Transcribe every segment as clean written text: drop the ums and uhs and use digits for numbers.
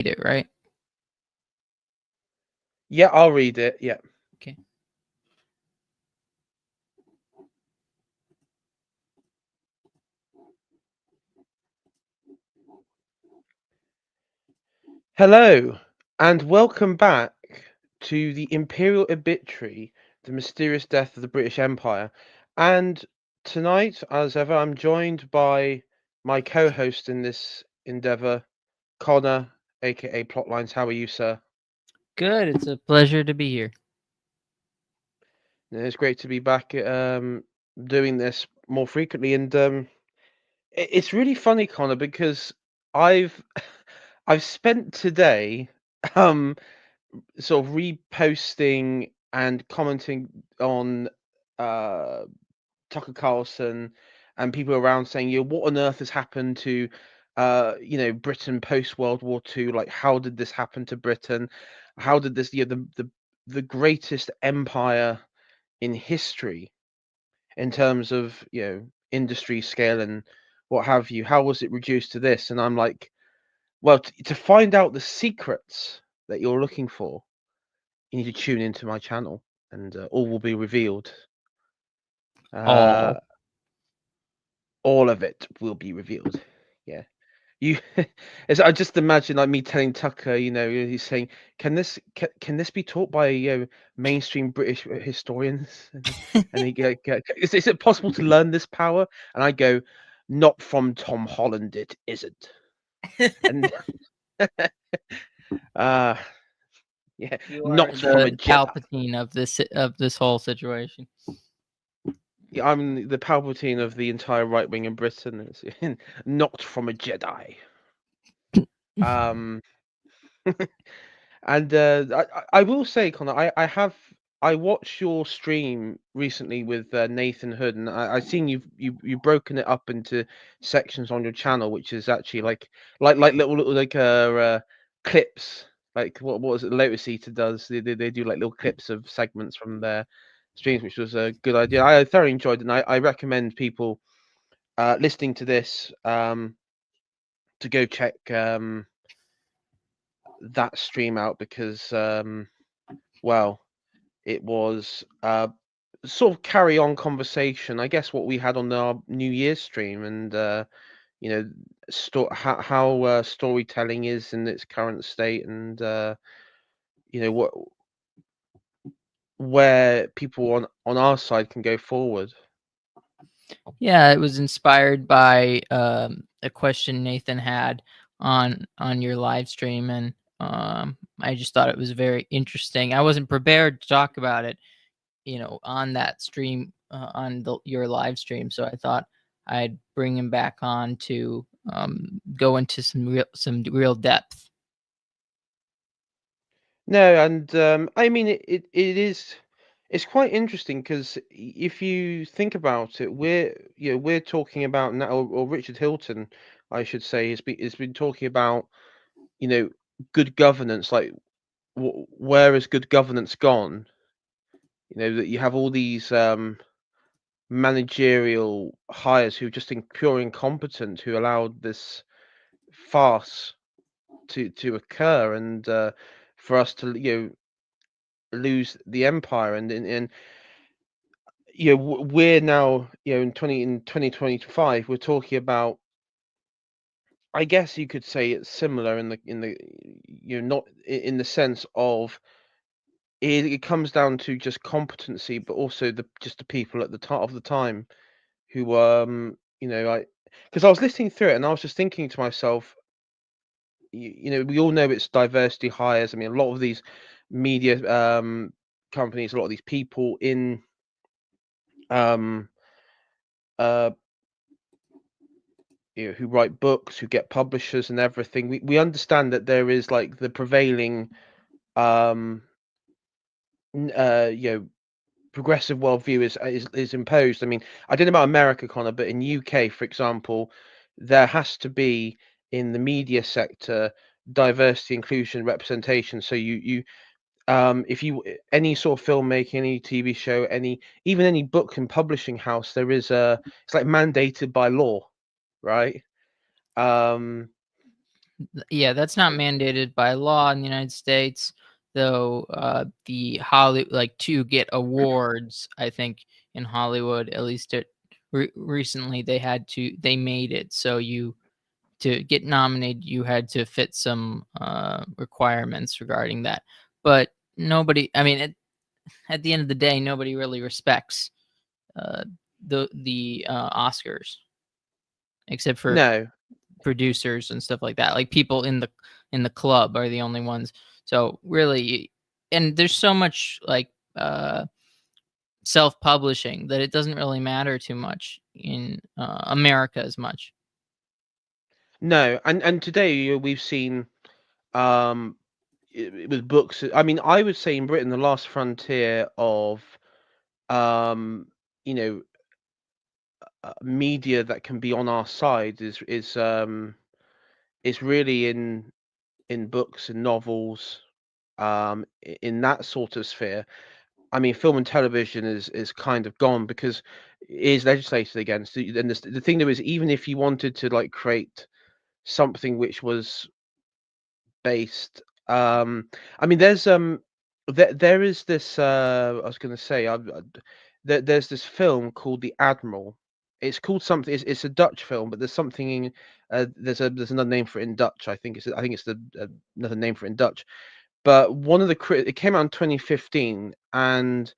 it, right? Yeah, I'll read it. Yeah. Okay. Hello, and welcome back to the Imperial Obituary, the mysterious death of the British Empire. And tonight, as ever, I'm joined by my co-host in this endeavour, Connor, aka Plotlines. How are you, sir? Good. It's a pleasure to be here. It's great to be back doing this more frequently, and it's really funny, Connor, because I've I've spent today um sort of reposting and commenting on uh Tucker Carlson and people around saying, what on earth has happened to Britain post World War II? Like, how did this happen to Britain? How did this, the greatest empire in history in terms of, industry scale and what have you, how was it reduced to this? And I'm like, well, to find out the secrets that you're looking for, you need to tune into my channel, and all will be revealed. Uh, All. all of it will be revealed. Yeah, you. I just imagine like me telling Tucker, he's saying, can this be taught by mainstream British historians? And he go, is it possible to learn this power? And I go, not from Tom Holland, it isn't. And uh, yeah, You are not from a the Jedi. Palpatine of this whole situation. Yeah, I'm the Palpatine of the entire right wing in Britain. Not from a Jedi. Um, and I will say, Connor, I watched your stream recently with Nathan Hood, and I seen you've broken it up into sections on your channel, which is actually like little like clips. Like what was it? Lotus Eater does. They do like little clips of segments from their streams, which was a good idea. I thoroughly enjoyed it, and I recommend people listening to this to go check that stream out because well, it was sort of carry on conversation. I guess what we had on our New Year's stream, and you know, how storytelling is in its current state, and what where people on our side can go forward. Yeah, it was inspired by a question Nathan had on your live stream, and I just thought it was very interesting. I wasn't prepared to talk about it, on that stream, your live stream. So I thought I'd bring him back on to go into some real depth. No, and I mean it is it's quite interesting because if you think about it, we're talking about now, or Richard Hilton, I should say, has been talking about you know good governance, like where has good governance gone? That you have all these managerial hires who are just pure incompetent, who allowed this farce to occur, and for us to lose the empire, and we're now in 2025 we're talking about, I guess you could say it's similar in the not in the sense of it comes down to just competency, but also the people at the top of the time who I because I was listening through it and I was just thinking to myself, we all know it's diversity hires. I mean, a lot of these media companies, a lot of these people in um uh who write books, who get publishers and everything. We understand that there is like the prevailing um n- uh you know progressive worldview is imposed. I mean, I don't know about America, Connor, but in UK, for example, there has to be in the media sector diversity, inclusion, representation. So you if you any sort of filmmaking, any TV show, even any book and publishing house, there is it's like mandated by law, right? Um, Yeah, that's not mandated by law in the United States, though. The like to get awards, I think in Hollywood, at least recently, they made it so you to get nominated, you had to fit some requirements regarding that. But nobody, I mean, at the end of the day, nobody really respects uh, the Oscars except for No, producers and stuff like that. Like people in the club are the only ones. So really, and there's so much like self-publishing that it doesn't really matter too much in America as much. no, and today we've seen um with books. I mean, I would say in Britain the last frontier of um you know media that can be on our side is really in books and novels, in that sort of sphere. I mean, film and television is kind of gone because it is legislated against. And the thing there is, even if you wanted to like create something which was based, I mean, there is this. I was going to say, there's this film called The Admiral. It's called something. It's a Dutch film, but there's something in. There's another name for it in Dutch. I think it's another name for it in Dutch. But one of it came out in 2015, and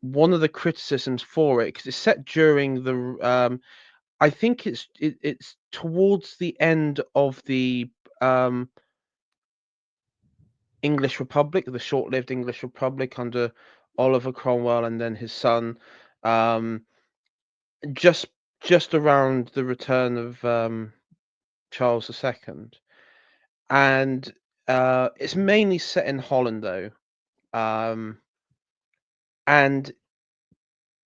one of the criticisms for it, because it's set during I think it's towards the end of the um, English Republic, the short-lived English Republic under Oliver Cromwell and then his son, um, just just around the return of Charles II, and it's mainly set in Holland though, um, and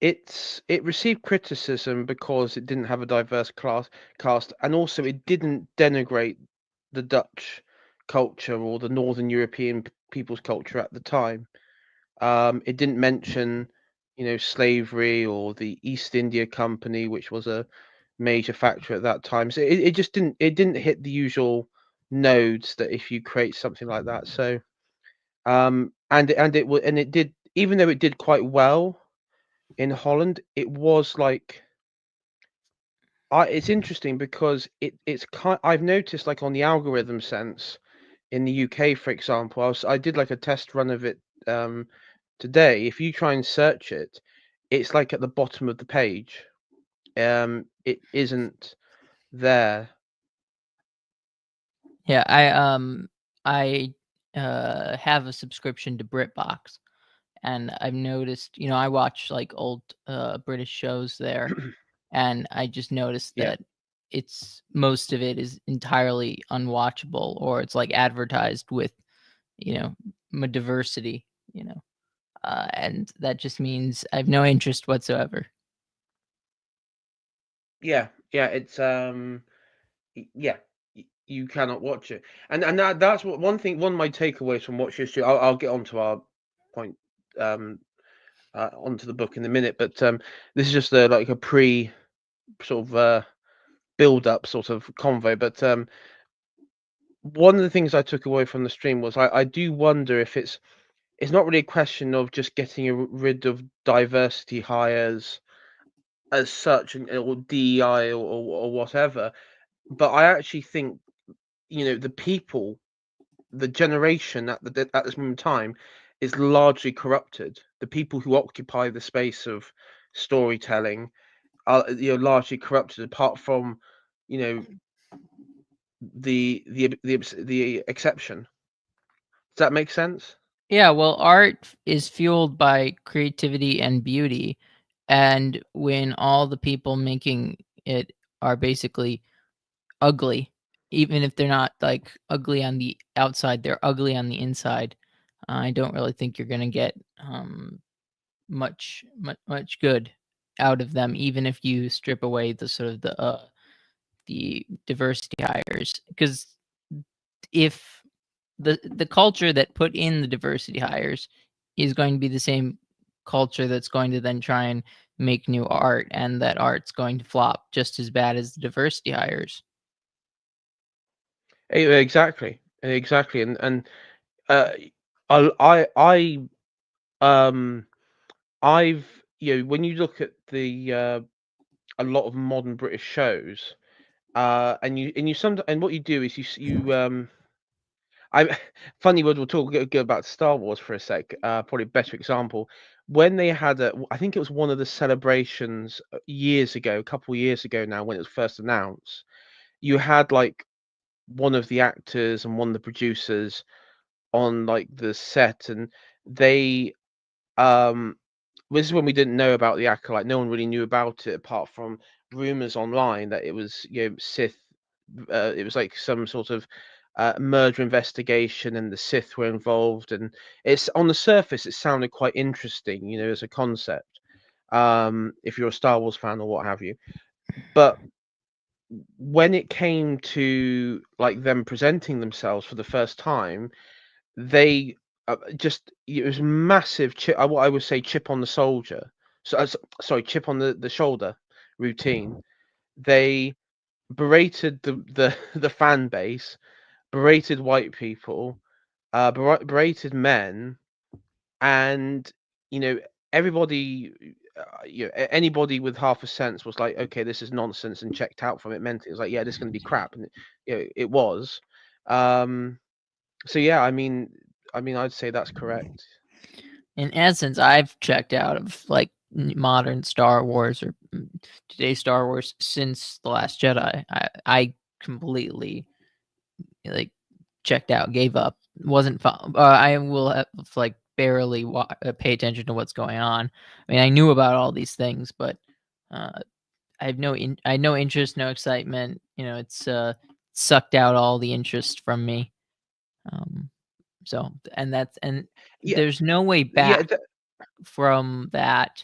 it received criticism because it didn't have a diverse cast, and also it didn't denigrate the Dutch culture or the Northern European people's culture at the time. It didn't mention, slavery or the East India Company, which was a major factor at that time. So it just didn't hit the usual nodes that if you create something like that. So and it did, even though it did quite well in Holland, it was like it's interesting because I've noticed like on the algorithm sense in the UK, for example, I did like a test run of it today. If you try and search it, it's like at the bottom of the page. It isn't there. Yeah, I have a subscription to BritBox, and I've noticed, I watch like old British shows there, and I just noticed Yeah. that it's most of it is entirely unwatchable, or it's like advertised with, you know, diversity, and that just means I have no interest whatsoever. Yeah, yeah, it's yeah, you cannot watch it, and that's what one of my takeaways from watch history. I'll get onto our point, um, onto the book in a minute, but this is just like a pre sort of build up sort of convo. But one of the things I took away from the stream was I do wonder if it's not really a question of just getting rid of diversity hires as such, or DEI or whatever, but I actually think, the people, the generation at this moment in time is largely corrupted. The people who occupy the space of storytelling are, largely corrupted. Apart from, you know, the exception. Does that make sense? Yeah, well, art is fueled by creativity and beauty, and when all the people making it are basically ugly, even if they're not like ugly on the outside, they're ugly on the inside. I don't really think you're gonna get much good out of them, even if you strip away the sort of the diversity hires, because if the culture that put in the diversity hires is going to be the same culture that's going to then try and make new art, and that art's going to flop just as bad as the diversity hires. Exactly, exactly, uh, I um I've when you look at the a lot of modern British shows, and you some and what you do is I funny word. We'll go about Star Wars for a sec. Probably a better example when they had I think it was one of the celebrations years ago, a couple of years ago now, when it was first announced. You had like one of the actors and one of the producers on like the set, and they um this is when we didn't know about the acolyte. No one really knew about it apart from rumors online that it was Sith. It was like some sort of murder investigation, and the Sith were involved. And it's on the surface, it sounded quite interesting, as a concept. If you're a Star Wars fan or what have you, but when it came to like them presenting themselves for the first time, they just it was massive chip. What I would say, chip on the soldier. Sorry, chip on the shoulder routine. They berated the the fan base, berated white people, berated men, and you know everybody. Anybody with half a sense was like, okay, this is nonsense, and checked out from it. Meant it was like, yeah, this is going to be crap, and it was. Um, so yeah, I mean, I'd say that's correct. In essence, I've checked out of like modern Star Wars or today's Star Wars since The Last Jedi. I completely like checked out, gave up. Wasn't fun. I will have, like barely pay attention to what's going on. I mean, I knew about all these things, but uh, I had no interest, no excitement. It's sucked out all the interest from me. Um, so and Yeah, there's no way yeah, back from that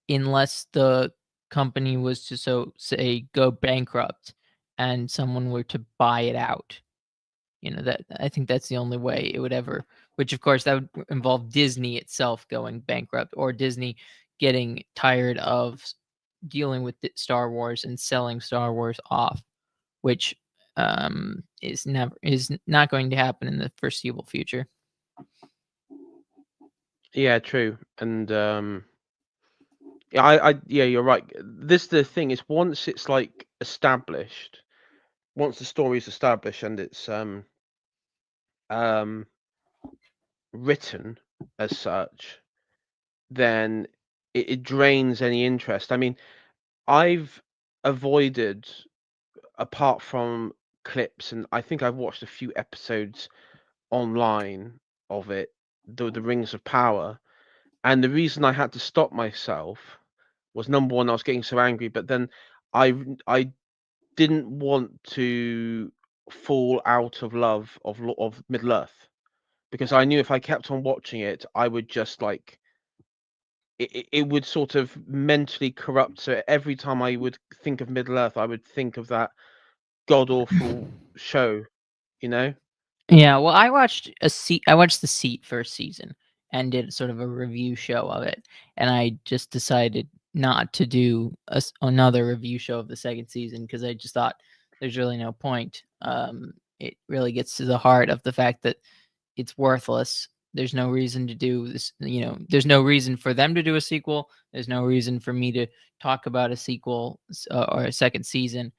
unless the company was to so say go bankrupt and someone were to buy it out. That I think that's the only way it would ever, which of course that would involve Disney itself going bankrupt or Disney getting tired of dealing with Star Wars and selling Star Wars off, which is not going to happen in the foreseeable future. yeah, true. And yeah, yeah, you're right. This the thing is, once it's like established, once the story's established and it's um written as such, then it drains any interest. I mean, I've avoided, apart from clips, and I think I've watched a few episodes online of it, the Rings of Power. And the reason I had to stop myself was, number one, I was getting so angry, but then I didn't want to fall out of love of Middle Earth, because I knew if I kept on watching it, I would just like it would sort of mentally corrupt. So every time I would think of Middle Earth, I would think of that god awful show, you know? Yeah, well, I watched The Seat first season and did sort of a review show of it, and I just decided not to do another review show of the second season because I just thought there's really no point. It really gets to the heart of the fact that it's worthless. There's no reason to do this. There's no reason for them to do a sequel. There's no reason for me to talk about a sequel or a second season.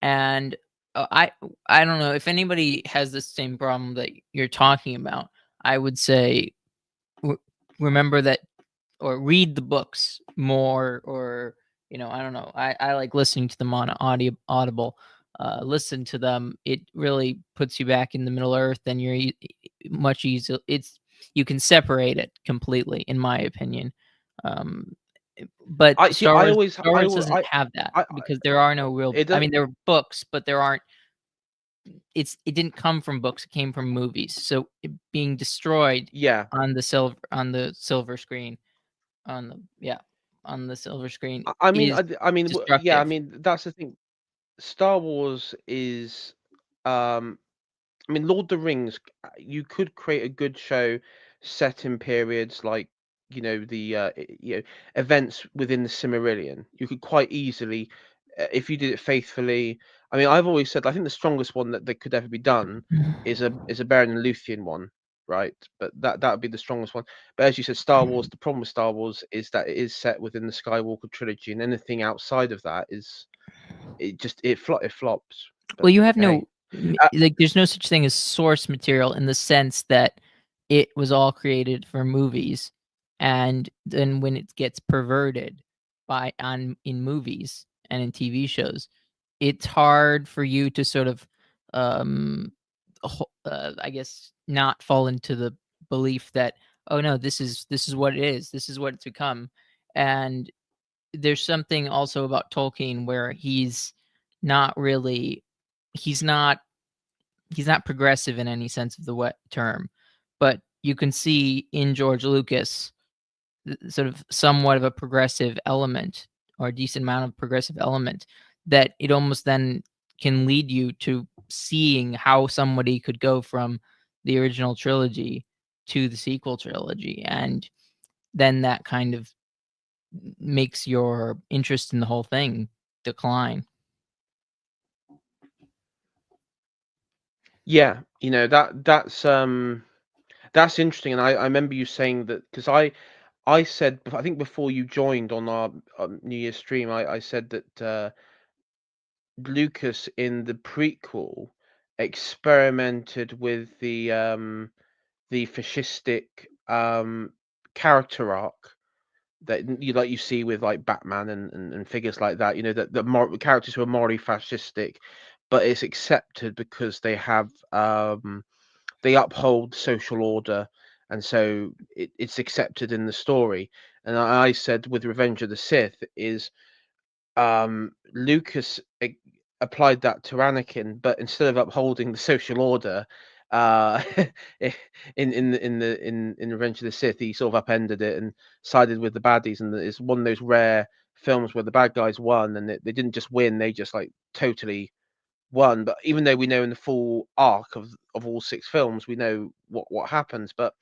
And I don't know if anybody has the same problem that you're talking about. I would say w- remember that or read the books more, or I don't know. I like listening to them on Audible. Listen to them. It really puts you back in the Middle Earth, and you're much easier. You can separate it completely, in my opinion. Um, but I see. I always, Star Wars doesn't have that I because there are no real. it I does. mean, there are books, but there aren't. It didn't come from books. It came from movies. So it being destroyed Yeah. on the silver screen on the yeah on the silver screen I mean, is yeah. I destructive. mean, that's the thing. Star Wars is, um, I mean, Lord of the Rings. You could create a good show set in periods like the events within the Cimmerillion. You could quite easily, if you did it faithfully. I mean, I've always said I think the strongest one that could ever be done is a Beren and Luthien one, right? But that would be the strongest one. But as you said, Star Wars. The problem with Star Wars is that it is set within the Skywalker trilogy, and anything outside of that is it flops. But Well, you have hey, no like, there's no such thing as source material in the sense that it was all created for movies, and then when it gets perverted in movies and in TV shows, it's hard for you to sort of, um, I guess, not fall into the belief that, "Oh, no, this is what it is. This is what it's become." And there's something also about Tolkien where not really he's not he's not progressive in any sense of the term, but you can see in George Lucas sort of somewhat of a progressive element or a decent amount of progressive element that it almost then can lead you to seeing how somebody could go from the original trilogy to the sequel trilogy, and then that kind of makes your interest in the whole thing decline. yeah, that's interesting. And I remember you saying that because I said I think before you joined on our New Year's stream, I said that Lucas in the prequel experimented with the fascistic character arc that you see with like Batman and figures like that. You know that the characters who are morally fascistic, but it's accepted because they uphold social order, and so it's accepted in the story. And I said with Revenge of the Sith is Lucas applied that to Anakin, but instead of upholding the social order, uh, in Revenge of the Sith, he sort of upended it and sided with the baddies, and it's one of those rare films where the bad guys won, and they didn't just win; they just like totally won. But even though we know in the full arc of all six films, we know what happens, but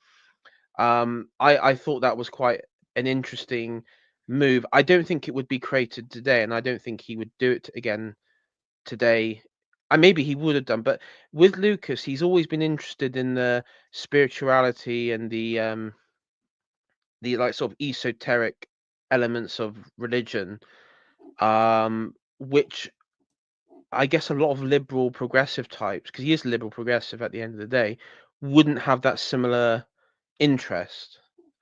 I thought that was quite an interesting move. I don't think it would be created today, and I don't think he would do it again today. And maybe he would have done, but with Lucas, he's always been interested in the spirituality and the like sort of esoteric elements of religion, which I guess a lot of liberal progressive types, because he is liberal progressive at the end of the day, wouldn't have that similar interest.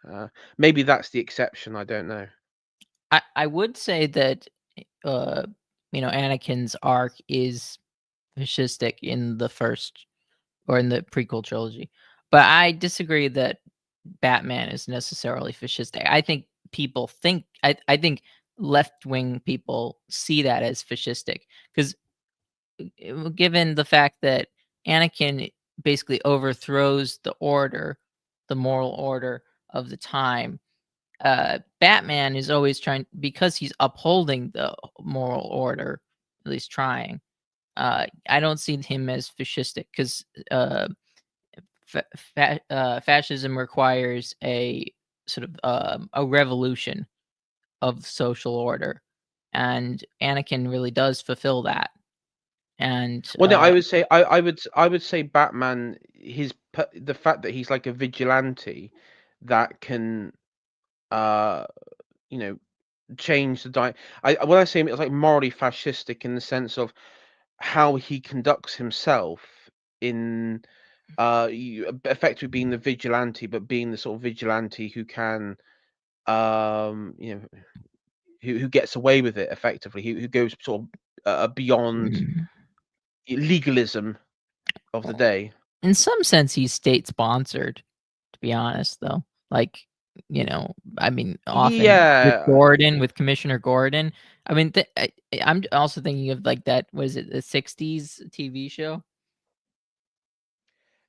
Uh, Maybe that's the exception. I don't know. I would say that, uh, Anakin's arc is fascistic in the first or in the prequel trilogy, but I disagree that Batman is necessarily fascistic. I think left wing people see that as fascistic because given the fact that Anakin basically overthrows the moral order of the time, Batman is always trying because he's upholding the moral order, at least trying. I don't see him as fascistic because fascism requires a sort of a revolution of social order, and Anakin really does fulfill that. And Well, no, I would say Batman. The fact that he's like a vigilante that can uh you know change the when I say it's like morally fascistic in the sense of how he conducts himself in effectively being the vigilante, but being the sort of vigilante who can you know who gets away with it effectively, who goes sort of beyond legalism of the well, day. in some sense, he's state sponsored. To be honest, though, like I mean, often Yeah, with Commissioner Gordon. I mean, I'm also thinking of like that. Was it the '60s TV show?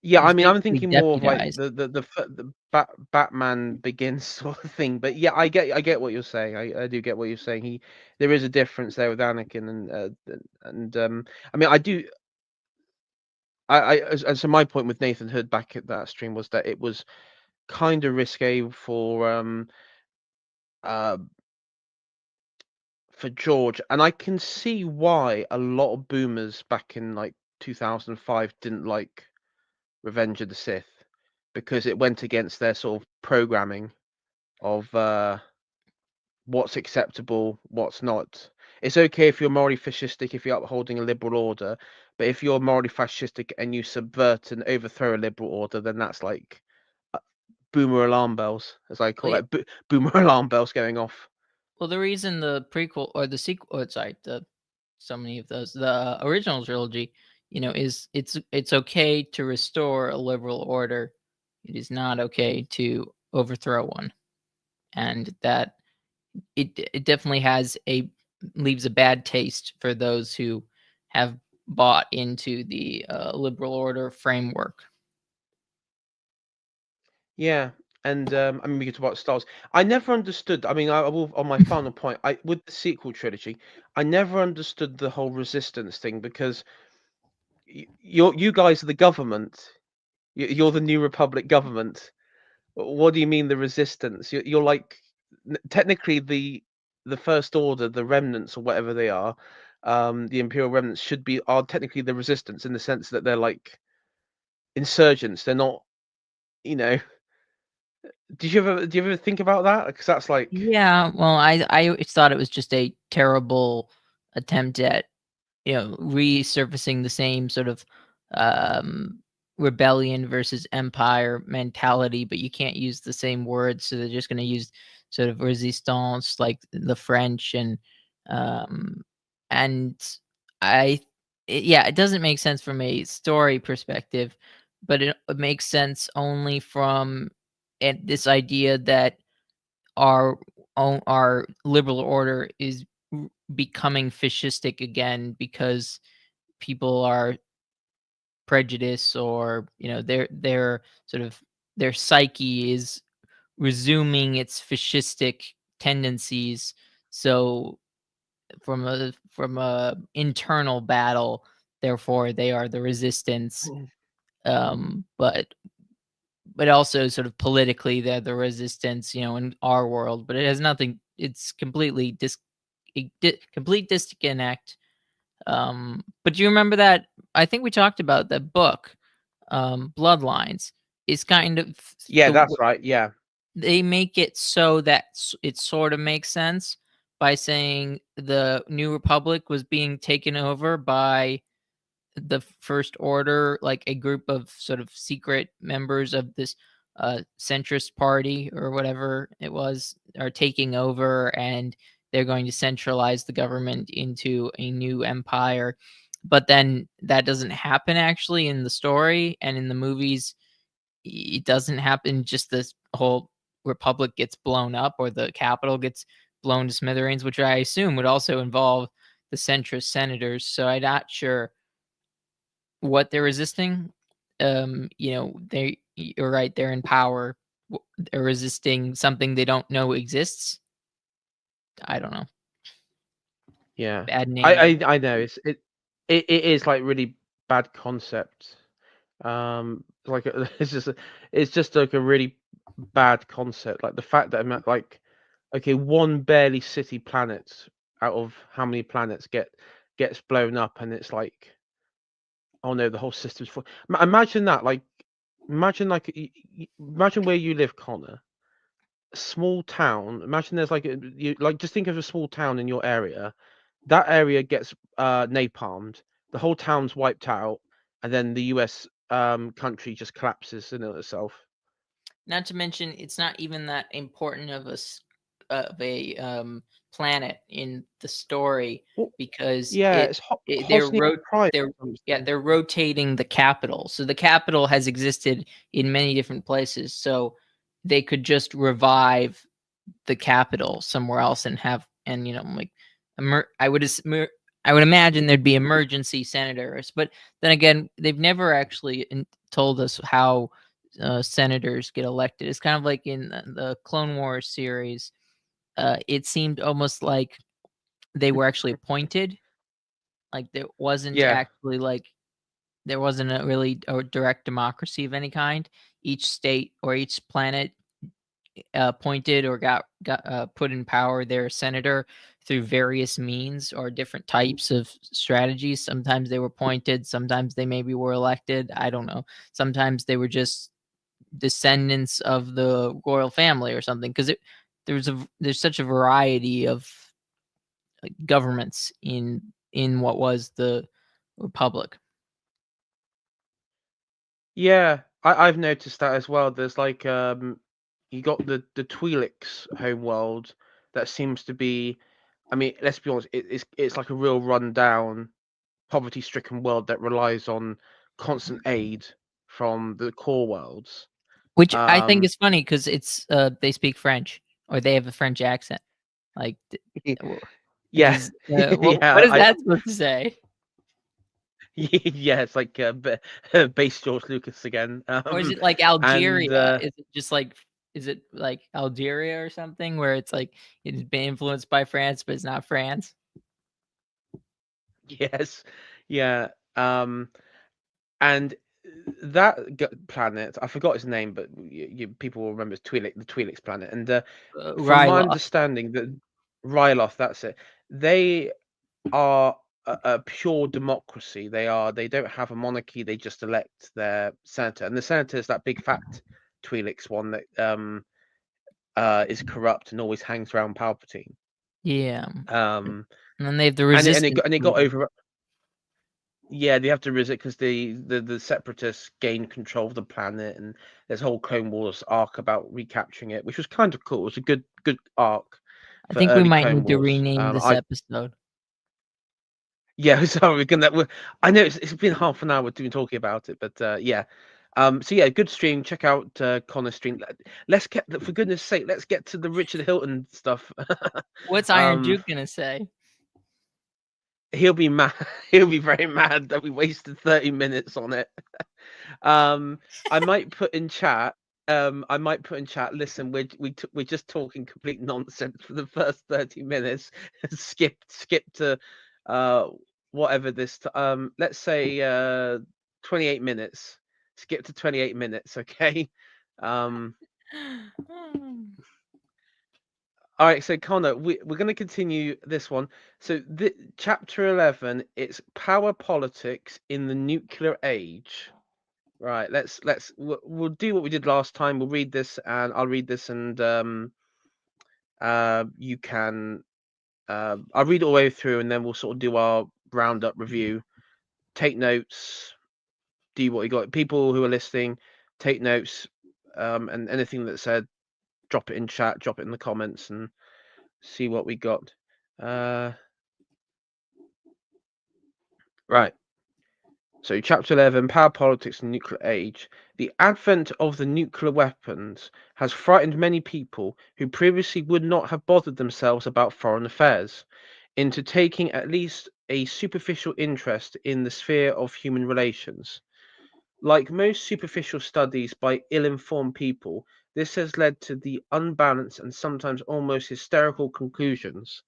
yeah. I He's mean, I'm basically thinking more of like deputized. the Batman Begins sort of thing. But yeah, I get what you're saying. I do get what you're saying. There is a difference there with Anakin and I mean, I do. And so my point with Nathan Hood back at that stream was that it was kind of risque uh for George, and I can see why a lot of boomers back in like 2005 didn't like Revenge of the Sith because it went against their sort of programming of what's acceptable, what's not. It's okay if you're morally fascistic if you're upholding a liberal order, but if you're morally fascistic and you subvert and overthrow a liberal order, then that's like uh, boomer alarm bells, as I Well, call yeah, it, boomer alarm bells going off. well, the reason the prequel or the sequel, or sorry, the so many of those, the original trilogy, is it's okay to restore a liberal order. It is not okay to overthrow one, and that it definitely has a leaves a bad taste for those who have bought into the liberal order framework. Yeah, and I mean, we could talk about Star Wars. I never understood. I mean, I will on my final point. I with the sequel trilogy, I never understood the whole resistance thing because you guys are the government. You're the New Republic government. What do you mean the resistance? You're like technically the First Order, the remnants or whatever they are, the Imperial remnants are technically the resistance in the sense that they're like insurgents. They're not, you know. Do you ever think about that? Because that's like, Yeah, well, I always thought it was just a terrible attempt at resurfacing the same sort of um, rebellion versus empire mentality, but you can't use the same words, so they're just going to use sort of resistance, like the French, um, and yeah, it doesn't make sense from a story perspective, but it makes sense only from this idea that our our liberal order is becoming fascistic again because people are prejudiced, or their sort of their psyche is resuming its fascistic tendencies. So from a internal battle, therefore they are the resistance. But also sort of politically they're the resistance, in our world, but it has nothing. It's completely complete disconnect. But do you remember that? I think we talked about that book, Bloodlines. Is kind of yeah, the that's right. Yeah. they make it so that it sort of makes sense by saying the New Republic was being taken over by the First Order, like a group of sort of secret members of this centrist party or whatever it was, are taking over, and they're going to centralize the government into a new empire. But then that doesn't happen actually in the story, and in the movies it doesn't happen. Just this whole republic gets blown up, or the capital gets blown to smithereens, which I assume would also involve the centrist senators. So I'm not sure what they're resisting. You're right, they're in power. They're resisting something they don't know exists. I don't know. Yeah. Bad I naming. I I know it is like really bad concept. Like it's just like a really bad concept. Like the fact that like okay, one barely city planet out of how many planets gets blown up, and it's like, oh no, the whole system's full. Imagine that. Like imagine like imagine where you live, Connor. Small town. Imagine there's like you like just think of a small town in your area. That area gets napalmed. The whole town's wiped out, and then the U.S. Country just collapses in itself. Not to mention, it's not even that important of a planet in the story, Well, because yeah, it's Hosnian Prime they're or yeah, something. they're rotating the capital. So the capital has existed in many different places. So they could just revive the capital somewhere else and have, and like I would imagine there'd be emergency senators. But then again, they've never actually told us how senators get elected. It's kind of like in the Clone Wars series. It seemed almost like they were actually appointed. Like Yeah, there wasn't a really a direct democracy of any kind. Each state or each planet appointed or got put in power, their senator through various means or different types of strategies. Sometimes they were appointed, sometimes they maybe were elected. I don't know. Sometimes they were just descendants of the royal family or something. Because there's such a variety of governments in what was the republic. Yeah, I've noticed that as well. There's like you got the Twi'leks homeworld that seems to be. I mean, let's be honest, it's like a real rundown, poverty-stricken world that relies on constant aid from the core worlds. Which I think Um, is funny because it's, they speak French or they have a French accent. Like, w yeah, does, what yeah, is that supposed to say? yeah, it's like base George Lucas again. Or is it like And Algeria? Is it like Algeria or something where it's like it's been influenced by France, but it's not France? yes, yeah, and that planet, I forgot its name, but people will remember it's the Twi'leks planet. And from my Ryloth. understanding, that Ryloth, that's it. They are a pure democracy. They don't have a monarchy. They just elect their senator, and the senator is that big fat Twi'leks one that is corrupt and always hangs around Palpatine. Yeah, Um, and then they have the and resistance it got movement. over. Yeah, they have to resist because the separatists gained control of the planet, and there's a whole Clone Wars arc about recapturing it, which was kind of cool. It was a good arc I for think we early might Clone need to Wars. rename this I episode. Yeah, so we're gonna. I know it's been half an hour doing talking about it, but yeah. So yeah, good stream. Check out Connor's stream. Let's get, for goodness sake, let's get to the Richard Hilton stuff. What's Iron um, Duke gonna say? he'll be mad. He'll be very mad that we wasted 30 minutes on it. Um, I might put in chat. I might put in chat. Listen, we're just talking complete nonsense for the first 30 minutes. Skip to uh whatever let's say 28 minutes. Skip to 28 minutes, okay? Um, all right. So Connor, we're going to continue this one. So chapter 11, it's power politics in the nuclear age. Right, we'll do what we did last time. We'll read this, and I'll read this, and you can I'll read it all the way through, and then we'll sort of do our roundup review. Take notes, do what you got. People who are listening, take notes, and anything that's said, drop it in chat, drop it in the comments, and see what we got. Right. So, Chapter 11, Power Politics and Nuclear Age. The advent of the nuclear weapons has frightened many people who previously would not have bothered themselves about foreign affairs into taking at least a superficial interest in the sphere of human relations. Like most superficial studies by ill informed people, this has led to the unbalanced and sometimes almost hysterical conclusions.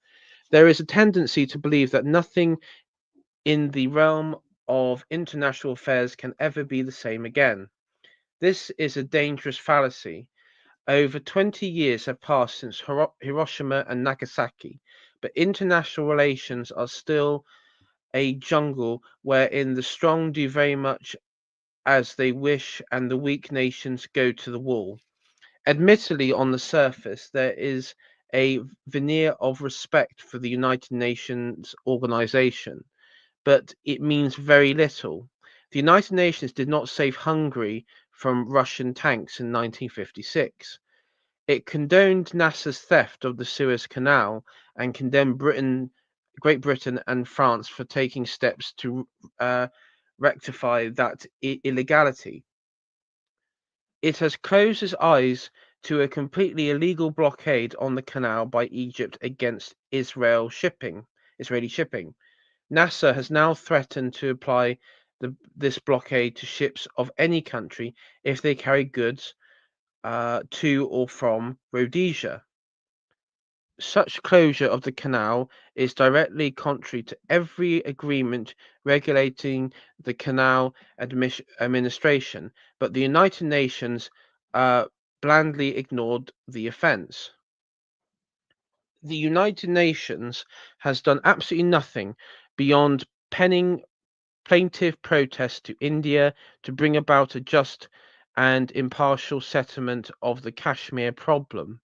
There is a tendency to believe that nothing in the realm of international affairs can ever be the same again. This is a dangerous fallacy. Over 20 years have passed since Hiroshima and Nagasaki, but international relations are still a jungle wherein the strong do very much as they wish and the weak nations go to the wall. Admittedly, on the surface, there is a veneer of respect for the United Nations organization, but it means very little. The United Nations did not save Hungary from Russian tanks in 1956. It condoned NASA's theft of the Suez Canal and condemned Great Britain and France for taking steps to rectify that illegality. It has closed its eyes to a completely illegal blockade on the canal by Egypt against Israeli shipping. NASA has now threatened to apply this blockade to ships of any country if they carry goods to or from Rhodesia. Such closure of the canal is directly contrary to every agreement regulating the canal administration, but the United Nations blandly ignored the offence. The United Nations has done absolutely nothing beyond penning plaintive protests to India to bring about a just and impartial settlement of the Kashmir problem.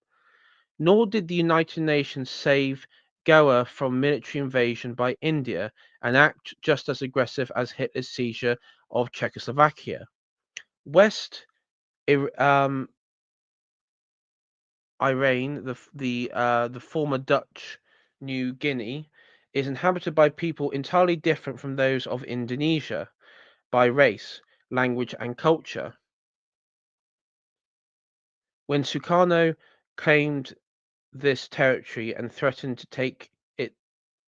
Nor did the United Nations save Goa from military invasion by India, an act just as aggressive as Hitler's seizure of Czechoslovakia. West Iran, the former Dutch New Guinea, is inhabited by people entirely different from those of Indonesia by race, language, and culture. When Sukarno claimed this territory and threatened to take it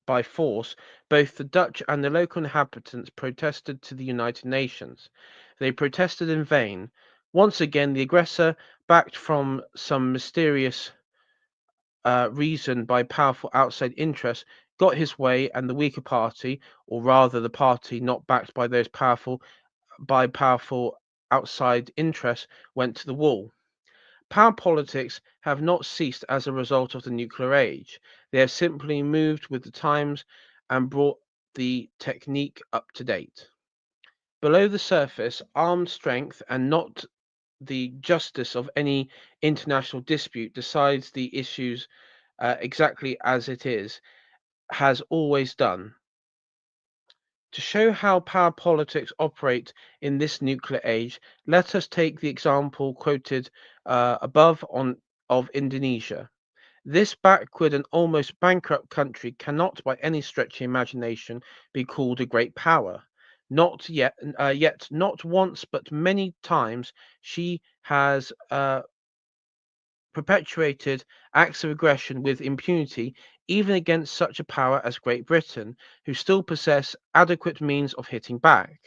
by force, both the Dutch and the local inhabitants protested to the United Nations. They protested in vain. Once again, the aggressor, backed from some mysterious reason by powerful outside interests, got his way, and the weaker party, or rather the party not backed by those powerful outside interests, went to the wall. Power politics have not ceased as a result of the nuclear age. They have simply moved with the times and brought the technique up to date. Below the surface, armed strength and not the justice of any international dispute decides the issues exactly as it is, has always done. To show how power politics operate in this nuclear age, let us take the example quoted above of Indonesia. This backward and almost bankrupt country cannot, by any stretch of imagination, be called a great power. Not yet, yet not once, but many times, she has perpetuated acts of aggression with impunity, even against such a power as Great Britain, who still possess adequate means of hitting back.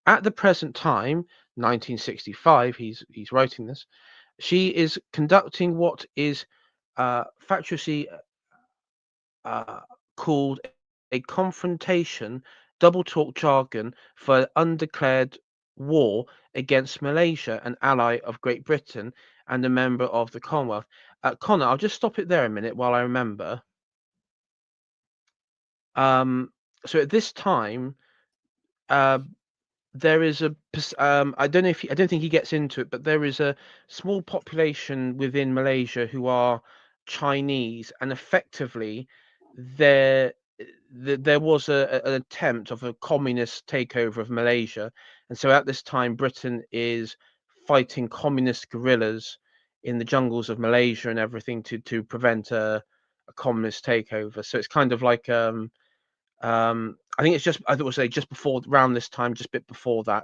At the present time, 1965, he's writing this, she is conducting what is factually uh, called a confrontation, double talk jargon for undeclared war against Malaysia, an ally of Great Britain and a member of the Commonwealth. Connor, I'll just stop it there a minute while I remember. Um, so at this time, uh, there is I don't know if I don't think he gets into it, but there is a small population within Malaysia who are Chinese, and effectively there there was an attempt of a communist takeover of Malaysia, and so at this time Britain is fighting communist guerrillas in the jungles of Malaysia and everything to prevent a communist takeover. So it's kind of like I think it's just I would say just before around this time, just a bit before that.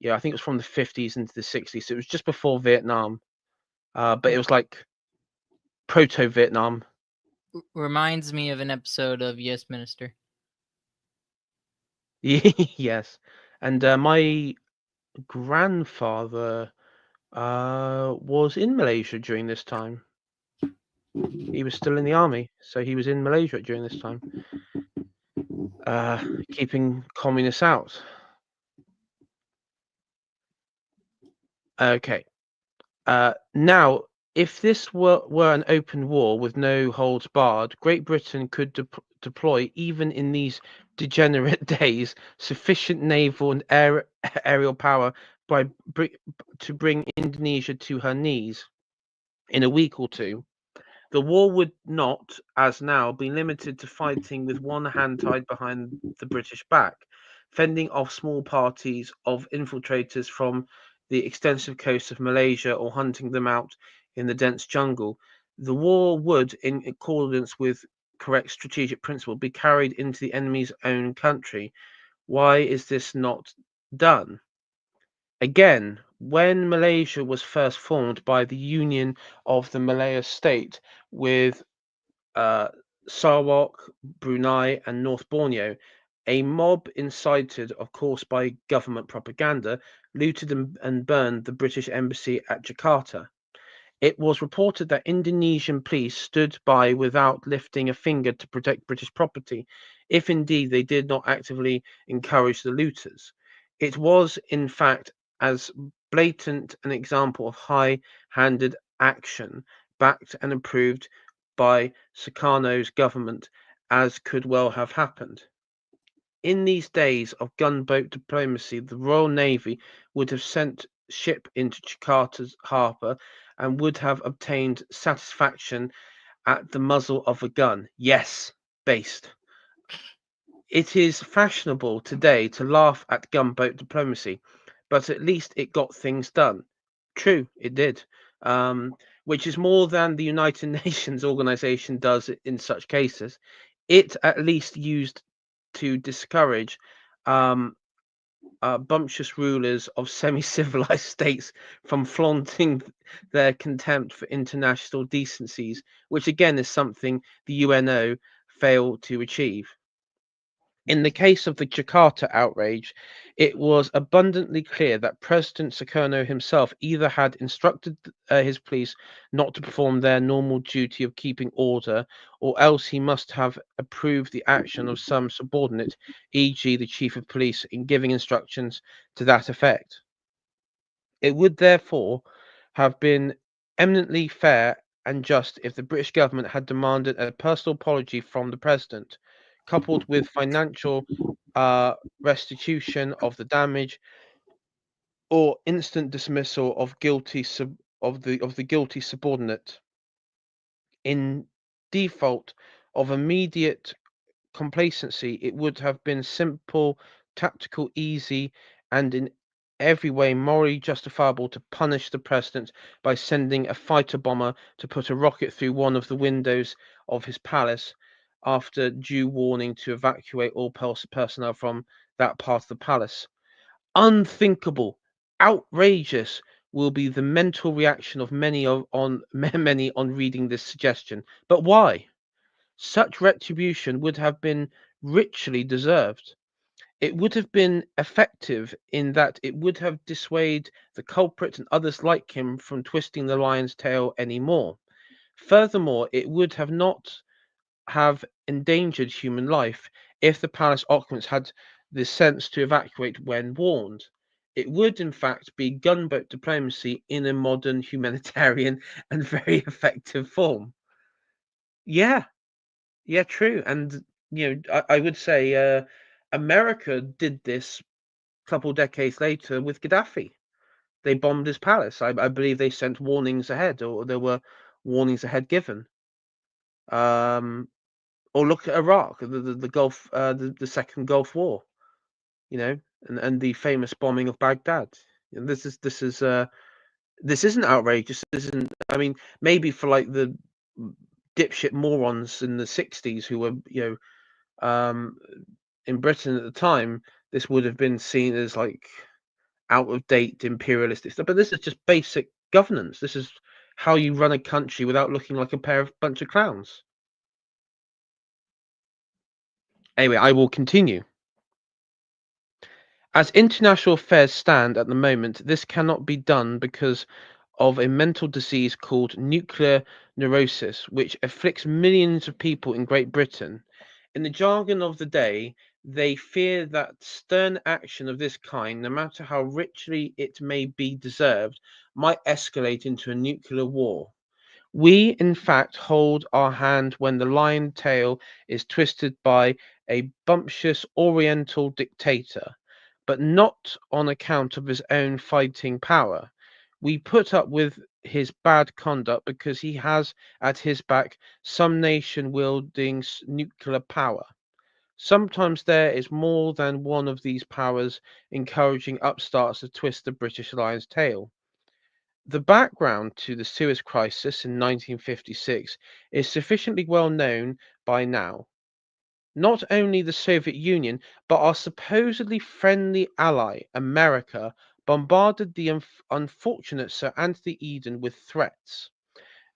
Yeah, I think it was from the 50s into the 60s. So it was just before Vietnam, but it was like proto Vietnam. Reminds me of an episode of Yes Minister. Yes, and my grandfather was in Malaysia during this time. He was still in the army, so he was in Malaysia during this time, uh, keeping communists out. Okay. Now, if this were an open war with no holds barred, Great Britain could deploy, even in these degenerate days, sufficient naval and aerial power by to bring Indonesia to her knees in a week or two. The war would not, as now, be limited to fighting with one hand tied behind the British back, fending off small parties of infiltrators from the extensive coast of Malaysia or hunting them out in the dense jungle. The war would, in accordance with correct strategic principle, be carried into the enemy's own country. Why is this not done? Again, when Malaysia was first formed by the union of the Malaya state with uh, Sarawak, Brunei, and North Borneo, a mob incited, of course, by government propaganda, looted and burned the British embassy at Jakarta. It was reported that Indonesian police stood by without lifting a finger to protect British property, if indeed they did not actively encourage the looters. It was, in fact, as blatant an example of high-handed action, backed and approved by Sukarno's government, as could well have happened. In these days of gunboat diplomacy, the Royal Navy would have sent ship into Jakarta's harbour and would have obtained satisfaction at the muzzle of a gun. Yes, based. It is fashionable today to laugh at gunboat diplomacy, but at least it got things done. True, it did. Which is more than the United Nations organization does in such cases. It at least used to discourage um, bumptious rulers of semi-civilized states from flaunting their contempt for international decencies, which again is something the UNO failed to achieve. In the case of the Jakarta outrage, it was abundantly clear that President Sukarno himself either had instructed his police not to perform their normal duty of keeping order, or else he must have approved the action of some subordinate, e.g., the chief of police, in giving instructions to that effect. It would therefore have been eminently fair and just if the British government had demanded a personal apology from the president, coupled with financial restitution of the damage or instant dismissal of the guilty subordinate in default of immediate complacency. It would have been simple, tactical, easy, and in every way morally justifiable to punish the president by sending a fighter bomber to put a rocket through one of the windows of his palace after due warning to evacuate all personnel from that part of the palace. Unthinkable, outrageous will be the mental reaction of many on many on reading this suggestion. But why? Such retribution would have been richly deserved. It would have been effective in that it would have dissuaded the culprit and others like him from twisting the lion's tail any more. Furthermore, it would have not have endangered human life if the palace occupants had the sense to evacuate when warned. It would, in fact, be gunboat diplomacy in a modern humanitarian and very effective form. Yeah, yeah, true. And I would say America did this a couple decades later with Gaddafi. They bombed his palace. I believe they sent warnings ahead, or there were warnings ahead given. Um, or look at Iraq, the Gulf, the second Gulf War. You know, and the famous bombing of Baghdad. And this isn't outrageous. This isn't. I mean, maybe for like the dipshit morons in the '60s who were um, in Britain at the time, this would have been seen as like out of date imperialistic stuff. But this is just basic governance. This is how you run a country without looking like a bunch of clowns. Anyway, I will continue. As international affairs stand at the moment, this cannot be done because of a mental disease called nuclear neurosis, which afflicts millions of people in Great Britain. In the jargon of the day, they fear that stern action of this kind, no matter how richly it may be deserved, might escalate into a nuclear war. We, in fact, hold our hand when the lion tail is twisted by a bumptious Oriental dictator, but not on account of his own fighting power. We put up with his bad conduct because he has at his back some nation wielding nuclear power. Sometimes there is more than one of these powers encouraging upstarts to twist the British lion's tail. The background to the Suez Crisis in 1956 is sufficiently well known by now. Not only the Soviet Union, but our supposedly friendly ally, America, bombarded the unfortunate Sir Anthony Eden with threats.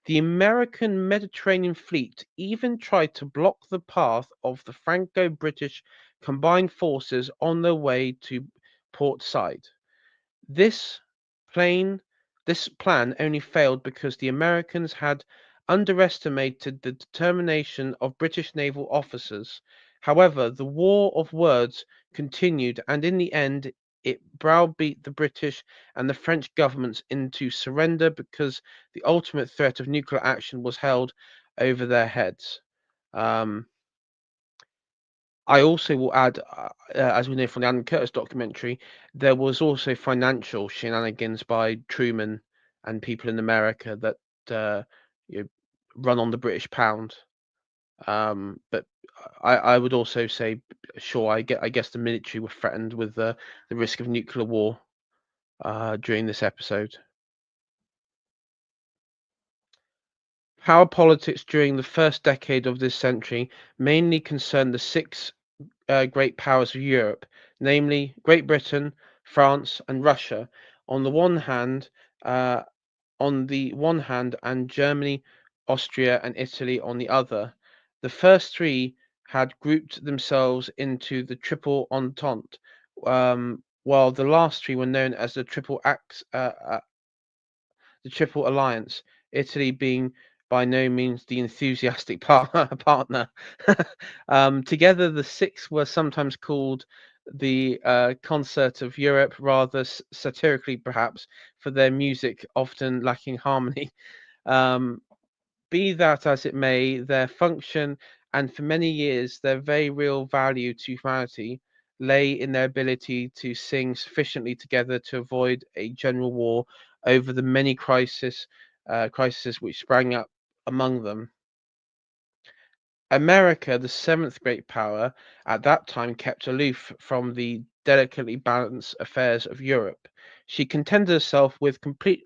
The American Mediterranean Fleet even tried to block the path of the Franco British combined forces on their way to Port Said. This plane this plan only failed because the Americans had underestimated the determination of British naval officers. However, the war of words continued, and in the end, it browbeat the British and the French governments into surrender because the ultimate threat of nuclear action was held over their heads. Um, I also will add, as we know from the Alan Curtis documentary, there was also financial shenanigans by Truman and people in America that uh, you know, run on the British pound. But I would also say, sure, I guess the military were threatened with the risk of nuclear war during this episode. Power politics during the first decade of this century mainly concerned the six great powers of Europe, namely Great Britain, France, and Russia, on the one hand, uh, and Germany, Austria, and Italy on the other. The first three had grouped themselves into the Triple Entente, while the last three were known as the Triple Alliance, Italy being by no means the enthusiastic partner. Together, the six were sometimes called the Concert of Europe, rather satirically perhaps, for their music often lacking harmony. Um, be that as it may, their function and for many years their very real value to humanity lay in their ability to sing sufficiently together to avoid a general war over the many crises which sprang up among them. America, the seventh great power, at that time kept aloof from the delicately balanced affairs of Europe. She contented herself with complete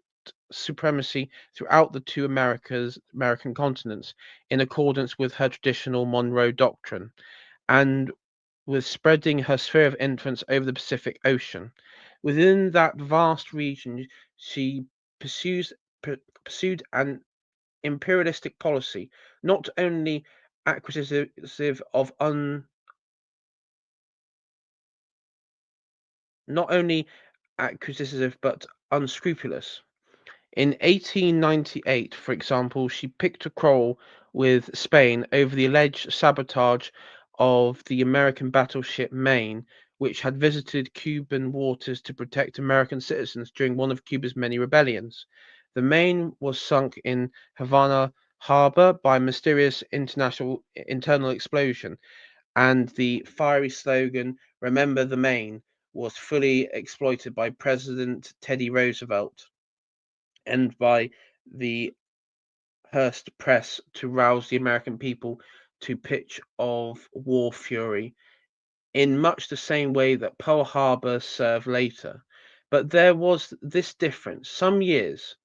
supremacy throughout the two American continents, in accordance with her traditional Monroe Doctrine, and with spreading her sphere of influence over the Pacific Ocean. Within that vast region, she pursues, pursued an imperialistic policy, not only acquisitive of not only acquisitive but unscrupulous. In 1898, for example, she picked a quarrel with Spain over the alleged sabotage of the American battleship Maine, which had visited Cuban waters to protect American citizens during one of Cuba's many rebellions. The Maine was sunk in Havana harbor by a mysterious internal explosion, and the fiery slogan, "Remember the Maine," was fully exploited by President Teddy Roosevelt and by the Hearst press to rouse the American people to pitch of war fury in much the same way that Pearl Harbor served later. But there was this difference. Some years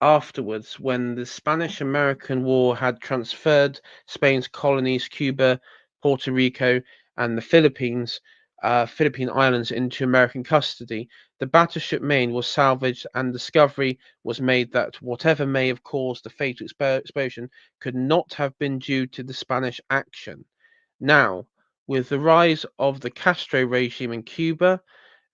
afterwards, when the Spanish American War had transferred Spain's colonies, Cuba, Puerto Rico, and the Philippine Islands into American custody, the battleship Maine was salvaged and discovery was made that whatever may have caused the fatal explosion could not have been due to the Spanish action. Now, with the rise of the Castro regime in Cuba,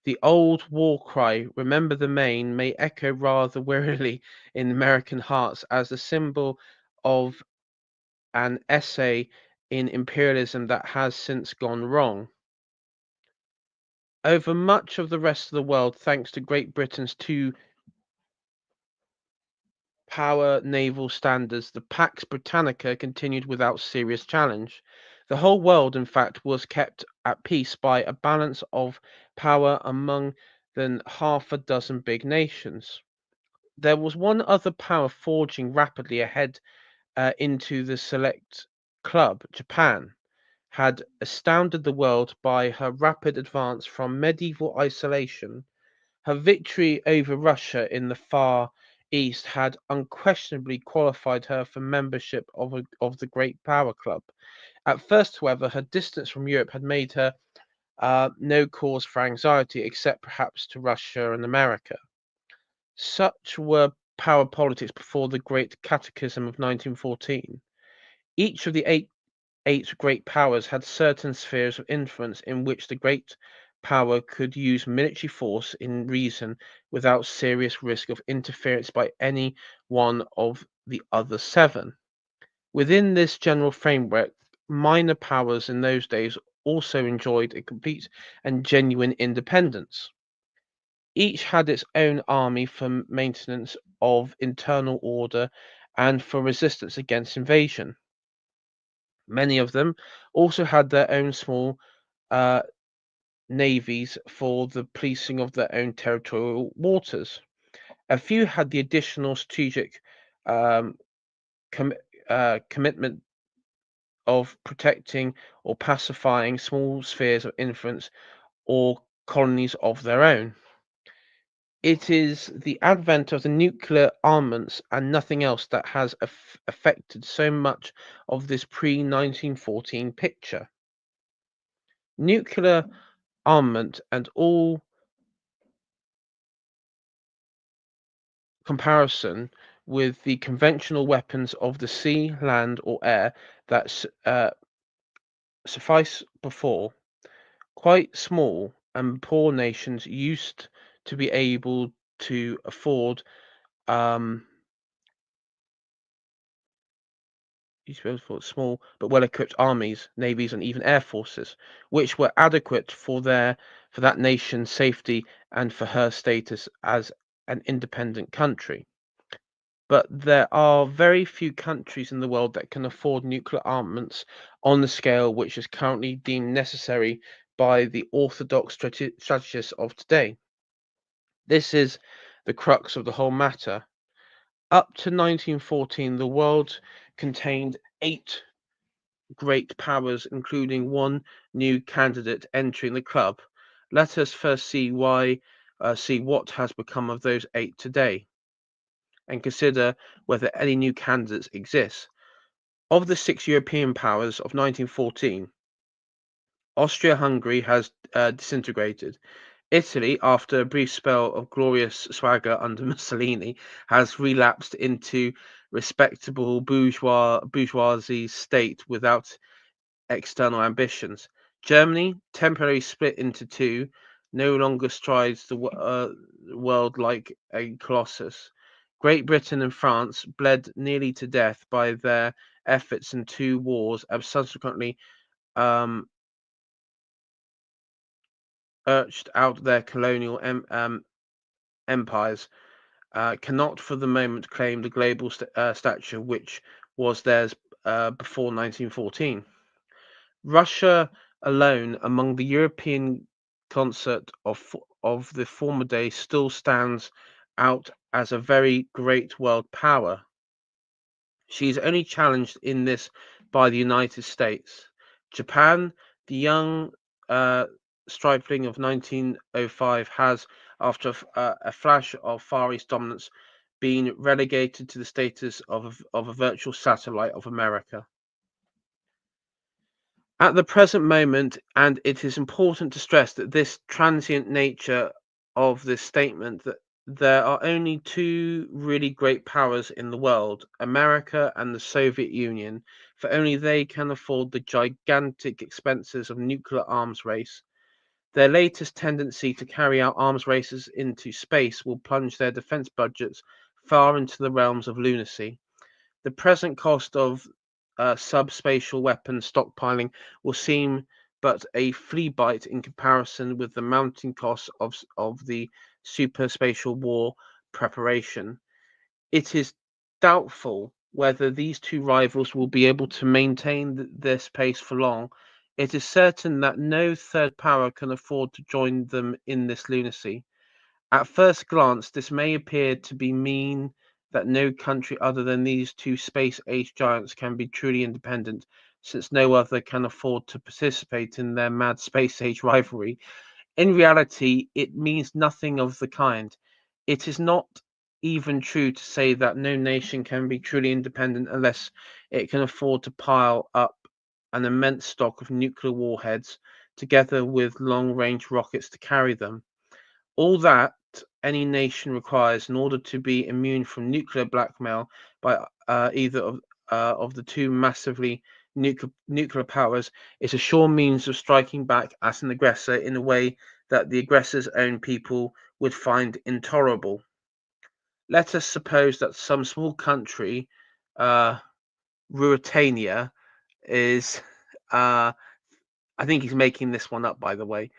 the old war cry, "Remember the Maine," may echo rather wearily in American hearts as the symbol of an essay in imperialism that has since gone wrong. Over much of the rest of the world, thanks to Great Britain's two power naval standards, the Pax Britannica continued without serious challenge. The whole world, in fact, was kept at peace by a balance of power among than half a dozen big nations. There was one other power forging rapidly ahead into the select club. Japan had astounded the world by her rapid advance from medieval isolation. Her victory over Russia in the Far East had unquestionably qualified her for membership of the Great Power Club. At first, however, her distance from Europe had made her no cause for anxiety, except perhaps to Russia and America. Such were power politics before the Great Cataclysm of 1914. Each of the eight great powers had certain spheres of influence in which the great power could use military force in reason without serious risk of interference by any one of the other seven. Within this general framework, minor powers in those days also enjoyed a complete and genuine independence. Each had its own army for maintenance of internal order and for resistance against invasion. Many of them also had their own small uh, navies for the policing of their own territorial waters. A few had the additional strategic um, com- commitment of protecting or pacifying small spheres of influence or colonies of their own. It is the advent of the nuclear armaments and nothing else that has affected so much of this pre 1914 picture. Nuclear armament and all comparison with the conventional weapons of the sea, land, or air that suffice before, quite small and poor nations used to be able to afford um, used to be able to afford small but well-equipped armies, navies, and even air forces, which were adequate for that nation's safety and for her status as an independent country. But there are very few countries in the world that can afford nuclear armaments on the scale which is currently deemed necessary by the orthodox strategists of today. This is the crux of the whole matter. Up to 1914, the world contained eight great powers, including one new candidate entering the club. Let us first see what has become of those eight today, and consider whether any new candidates exist. Of the six European powers of 1914, Austria-Hungary has disintegrated. Italy, after a brief spell of glorious swagger under Mussolini, has relapsed into respectable bourgeoisie state without external ambitions. Germany, temporarily split into two, no longer strides the world like a colossus. Great Britain and France, bled nearly to death by their efforts in two wars, have subsequently um, urged out their colonial empires, cannot for the moment claim the global stature which was theirs before 1914. Russia alone, among the European concert of the former days, still stands out as a very great world power. She is only challenged in this by the United States. Japan, the young uh, stripling of 1905, has, after a flash of Far East dominance, been relegated to the status of a virtual satellite of America. At the present moment, and it is important to stress that this transient nature of this statement, that there are only two really great powers in the world, America and the Soviet Union, for only they can afford the gigantic expenses of nuclear arms race. Their latest tendency to carry out arms races into space will plunge their defense budgets far into the realms of lunacy. The present cost of subspatial weapon stockpiling will seem but a flea bite in comparison with the mounting costs of the superspatial war preparation. It is doubtful whether these two rivals will be able to maintain this pace for long. It is certain that no third power can afford to join them in this lunacy. At first glance, this may appear to be mean that no country other than these two space-age giants can be truly independent, since no other can afford to participate in their mad space-age rivalry. In reality, it means nothing of the kind. It is not even true to say that no nation can be truly independent unless it can afford to pile up an immense stock of nuclear warheads, together with long-range rockets to carry them. All that any nation requires in order to be immune from nuclear blackmail by either of the two massively nuclear powers is a sure means of striking back at an aggressor in a way that the aggressor's own people would find intolerable. Let us suppose that some small country, uh, Ruritania, is, I think he's making this one up, by the way,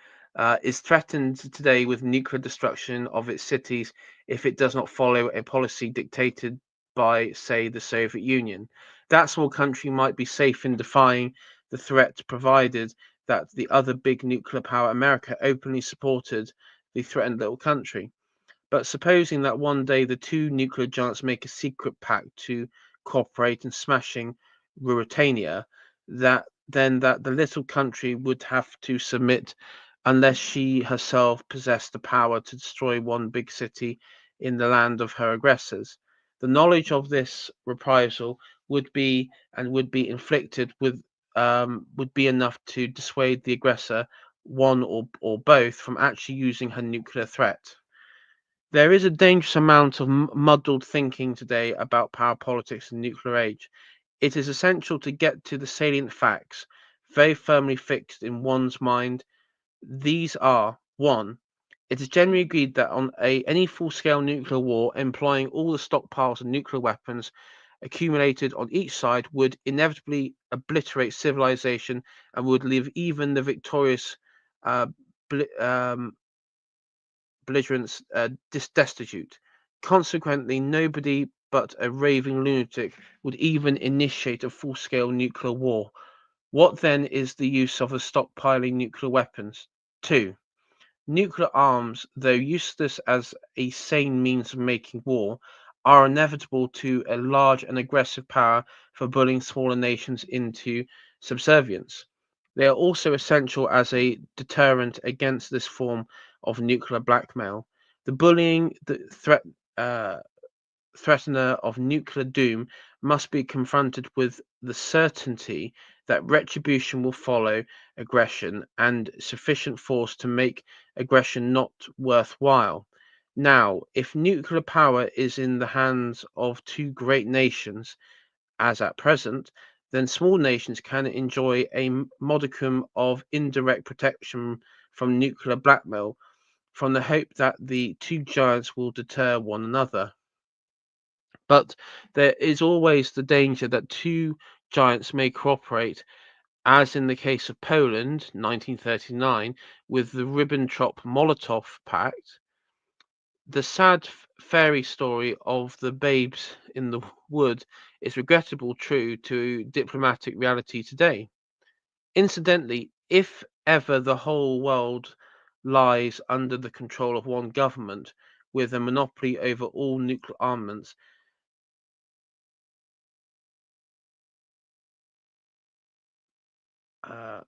is threatened today with nuclear destruction of its cities if it does not follow a policy dictated by, say, the Soviet Union. That small country might be safe in defying the threat, provided that the other big nuclear power, America, openly supported the threatened little country. But supposing that one day the two nuclear giants make a secret pact to cooperate in smashing Ruritania, that the little country would have to submit unless she herself possessed the power to destroy one big city in the land of her aggressors. The knowledge of this reprisal would be inflicted with would be enough to dissuade the aggressor, one or both, from actually using her nuclear threat. There is a dangerous amount of muddled thinking today about power politics and nuclear age. It is essential to get to the salient facts, very firmly fixed in one's mind. These are: 1. It is generally agreed that any full-scale nuclear war employing all the stockpiles of nuclear weapons accumulated on each side would inevitably obliterate civilization and would leave even the victorious uh, belligerents destitute. Consequently, nobody but a raving lunatic would even initiate a full scale nuclear war. What then is the use of stockpiling nuclear weapons? 2. Nuclear arms, though useless as a sane means of making war, are inevitable to a large and aggressive power for bullying smaller nations into subservience. They are also essential as a deterrent against this form of nuclear blackmail. The bullying, uh, threatener of nuclear doom must be confronted with the certainty that retribution will follow aggression and sufficient force to make aggression not worthwhile. Now, if nuclear power is in the hands of two great nations, as at present, then small nations can enjoy a modicum of indirect protection from nuclear blackmail, from the hope that the two giants will deter one another. But there is always the danger that two giants may cooperate, as in the case of Poland, 1939, with the Ribbentrop-Molotov Pact. The sad fairy story of the babes in the wood is regrettably true to diplomatic reality today. Incidentally, if ever the whole world lies under the control of one government with a monopoly over all nuclear uh,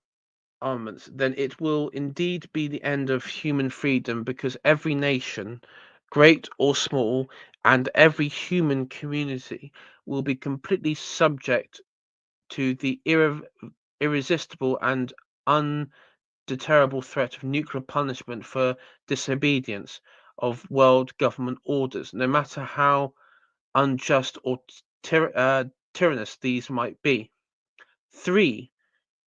armaments, then it will indeed be the end of human freedom, because every nation, great or small, and every human community will be completely subject to the irresistible and undeterrable threat of nuclear punishment for disobedience of world government orders, no matter how unjust or tyrannous these might be. 3.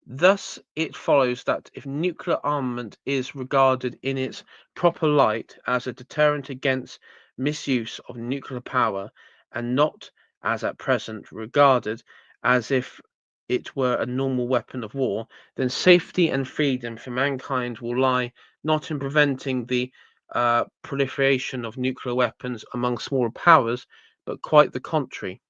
Thus it follows that if nuclear armament is regarded in its proper light as a deterrent against misuse of nuclear power, and not, as at present, regarded as if it were a normal weapon of war, then safety and freedom for mankind will lie not in preventing the proliferation of nuclear weapons among smaller powers, but quite the contrary.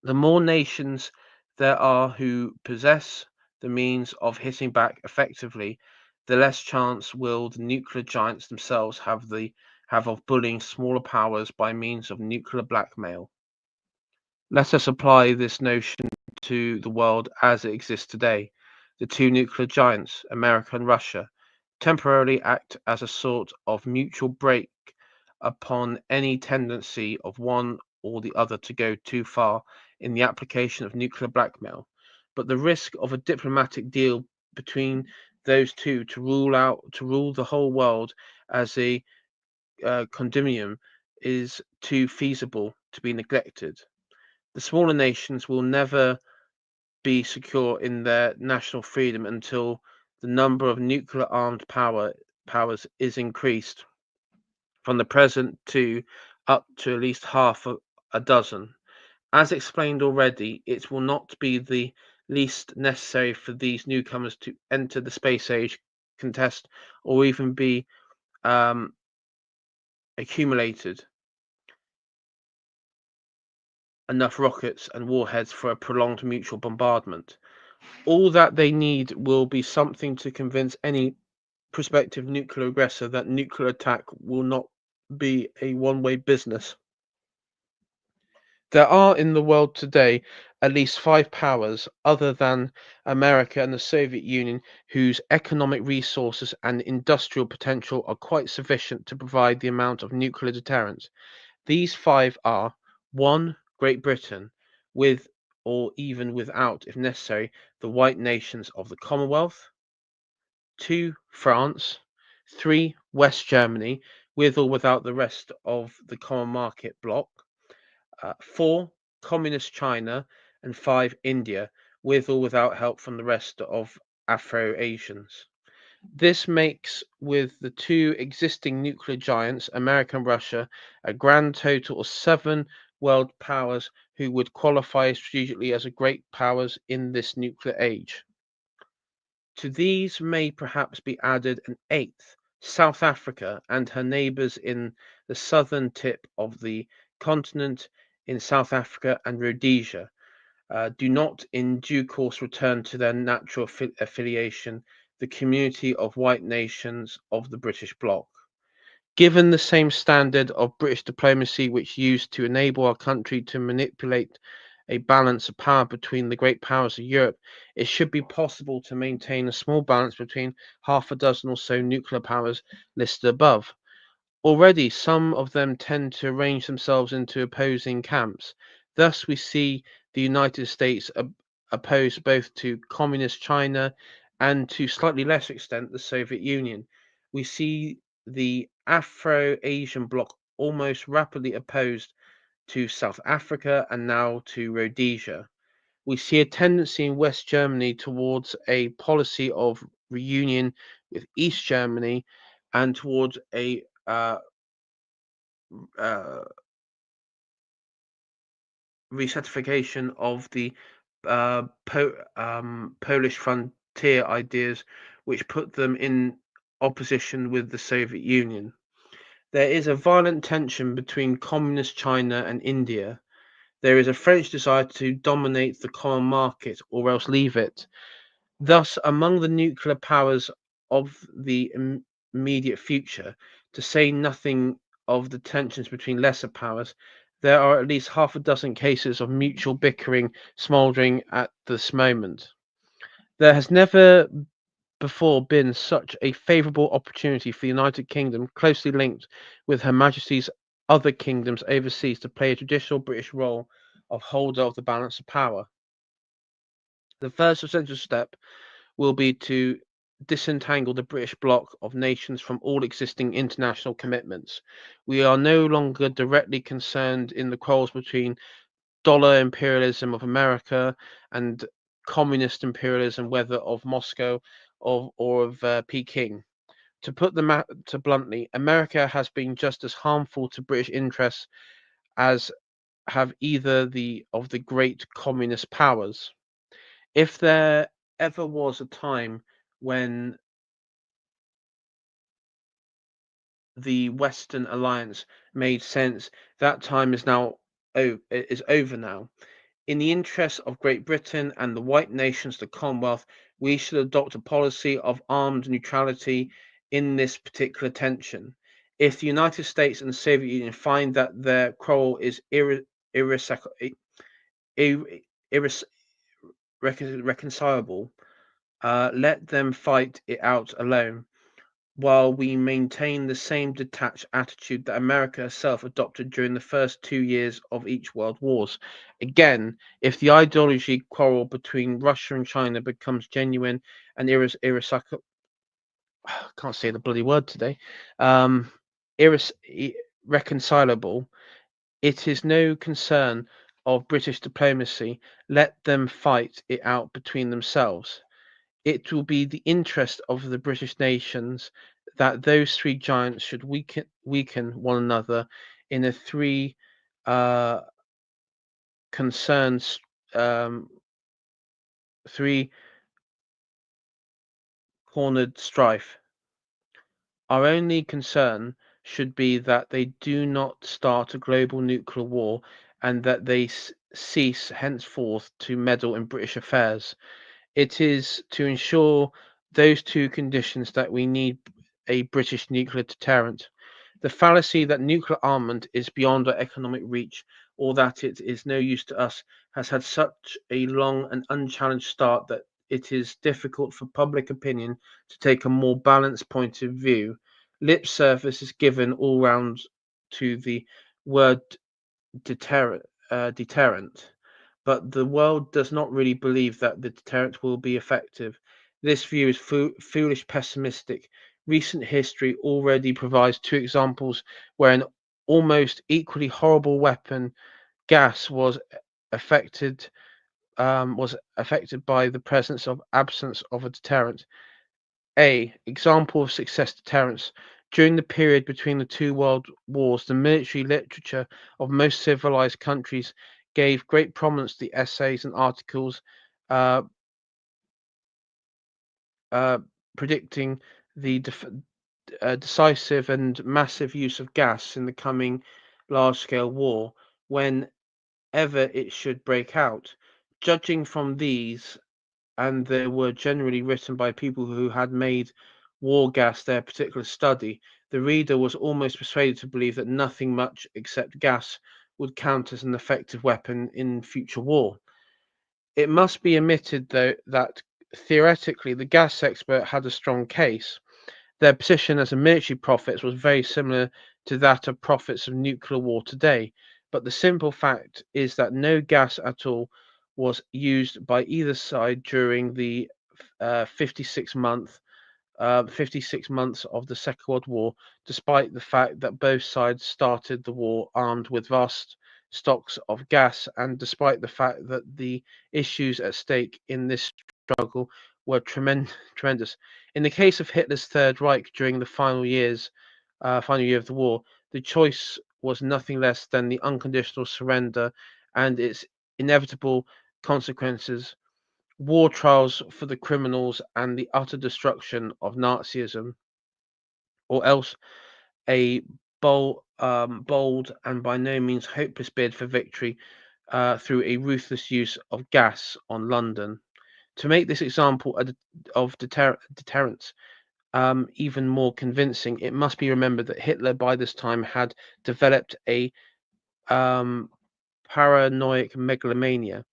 The more nations there are who possess the means of hitting back effectively, the less chance will the nuclear giants themselves have of bullying smaller powers by means of nuclear blackmail. Let us apply this notion to the world as it exists today. The two nuclear giants, America and Russia, temporarily act as a sort of mutual brake upon any tendency of one or the other to go too far in the application of nuclear blackmail. But the risk of a diplomatic deal between those two to rule the whole world as a condominium is too feasible to be neglected. The smaller nations will never be secure in their national freedom until the number of nuclear armed powers is increased from the present two up to at least a dozen. As explained already, it will not be the least necessary for these newcomers to enter the space age contest or even be um, accumulated enough rockets and warheads for a prolonged mutual bombardment. All that they need will be something to convince any prospective nuclear aggressor that nuclear attack will not be a one-way business. There are in the world today at least five powers other than America and the Soviet Union whose economic resources and industrial potential are quite sufficient to provide the amount of nuclear deterrence. These five are: 1. Great Britain, with or even without, if necessary, the white nations of the Commonwealth; 2. France; 3. West Germany, with or without the rest of the common market bloc; 4. Communist China; and 5. India, with or without help from the rest of Afro-Asians. This makes, with the two existing nuclear giants, America and Russia, a grand total of 7 world powers who would qualify strategically as great powers in this nuclear age. To these may perhaps be added an eighth, South Africa and her neighbours in the southern tip of the continent in South Africa and Rhodesia, do not in due course return to their natural affiliation, the community of white nations of the British bloc. Given the same standard of British diplomacy which used to enable our country to manipulate a balance of power between the great powers of Europe, it should be possible to maintain a small balance between half a dozen or so nuclear powers listed above. Already some of them tend to arrange themselves into opposing camps. Thus we see the United States opposed both to Communist China and, to slightly less extent, the Soviet Union. We see the Afro-Asian bloc almost rapidly opposed to South Africa and now to Rhodesia. We see a tendency in West Germany towards a policy of reunion with East Germany and towards a uh, recertification of the Polish frontier ideas, which put them in opposition with the Soviet Union. There is a violent tension between Communist China and India. There is a French desire to dominate the common market or else leave it. Thus, among the nuclear powers of the immediate future, to say nothing of the tensions between lesser powers, there are at least half a dozen cases of mutual bickering smouldering at this moment. There has never before been such a favourable opportunity for the United Kingdom, closely linked with Her Majesty's other kingdoms overseas, to play a traditional British role of holder of the balance of power. The first essential step will be to disentangle the British bloc of nations from all existing international commitments. We are no longer directly concerned in the quarrels between dollar imperialism of America and communist imperialism, whether of Moscow or of Peking. To put the matter bluntly, America has been just as harmful to British interests as have either of the great communist powers. If there ever was a time when the Western alliance made sense, that time is over now. In the interests of Great Britain and the white nations, the Commonwealth, we should adopt a policy of armed neutrality in this particular tension. If the United States and the Soviet Union find that their quarrel is irreconcilable, let them fight it out alone, while we maintain the same detached attitude that America herself adopted during the first 2 years of each world wars. Again, if the ideology quarrel between Russia and China becomes genuine and can't say the bloody word today, um, irreconcilable, it is no concern of British diplomacy. Let them fight it out between themselves. It will be the interest of the British nations that those three giants should weaken one another in a three uh, concerns, three cornered strife. Our only concern should be that they do not start a global nuclear war and that they cease henceforth to meddle in British affairs. It is to ensure those two conditions that we need a British nuclear deterrent. The fallacy that nuclear armament is beyond our economic reach or that it is no use to us has had such a long and unchallenged start that it is difficult for public opinion to take a more balanced point of view. Lip service is given all round to the word deterrent, but the world does not really believe that the deterrent will be effective. This view is foolish pessimistic. Recent history already provides two examples where an almost equally horrible weapon, gas, affected was affected by the presence of absence of a deterrent. A. Example of success deterrence. During the period between the two world wars, the military literature of most civilized countries gave great prominence to the essays and articles uh, uh, predicting the decisive and massive use of gas in the coming large scale war whenever it should break out. Judging from these, and they were generally written by people who had made war gas their particular study, the reader was almost persuaded to believe that nothing much except gas would count as an effective weapon in future war. It must be admitted, though, that theoretically the gas expert had a strong case. Their position as a military prophets was very similar to that of prophets of nuclear war today, but the simple fact is that no gas at all was used by either side during the 56 months of the Second World War, despite the fact that both sides started the war armed with vast stocks of gas, and despite the fact that the issues at stake in this struggle were tremendous. In the case of Hitler's Third Reich during the final year of the war, the choice was nothing less than the unconditional surrender and its inevitable consequences, war trials for the criminals, and the utter destruction of Nazism, or else a bold and by no means hopeless bid for victory through a ruthless use of gas on London. To make this example of deterrence even more convincing, it must be remembered that Hitler by this time had developed a um, paranoid megalomania.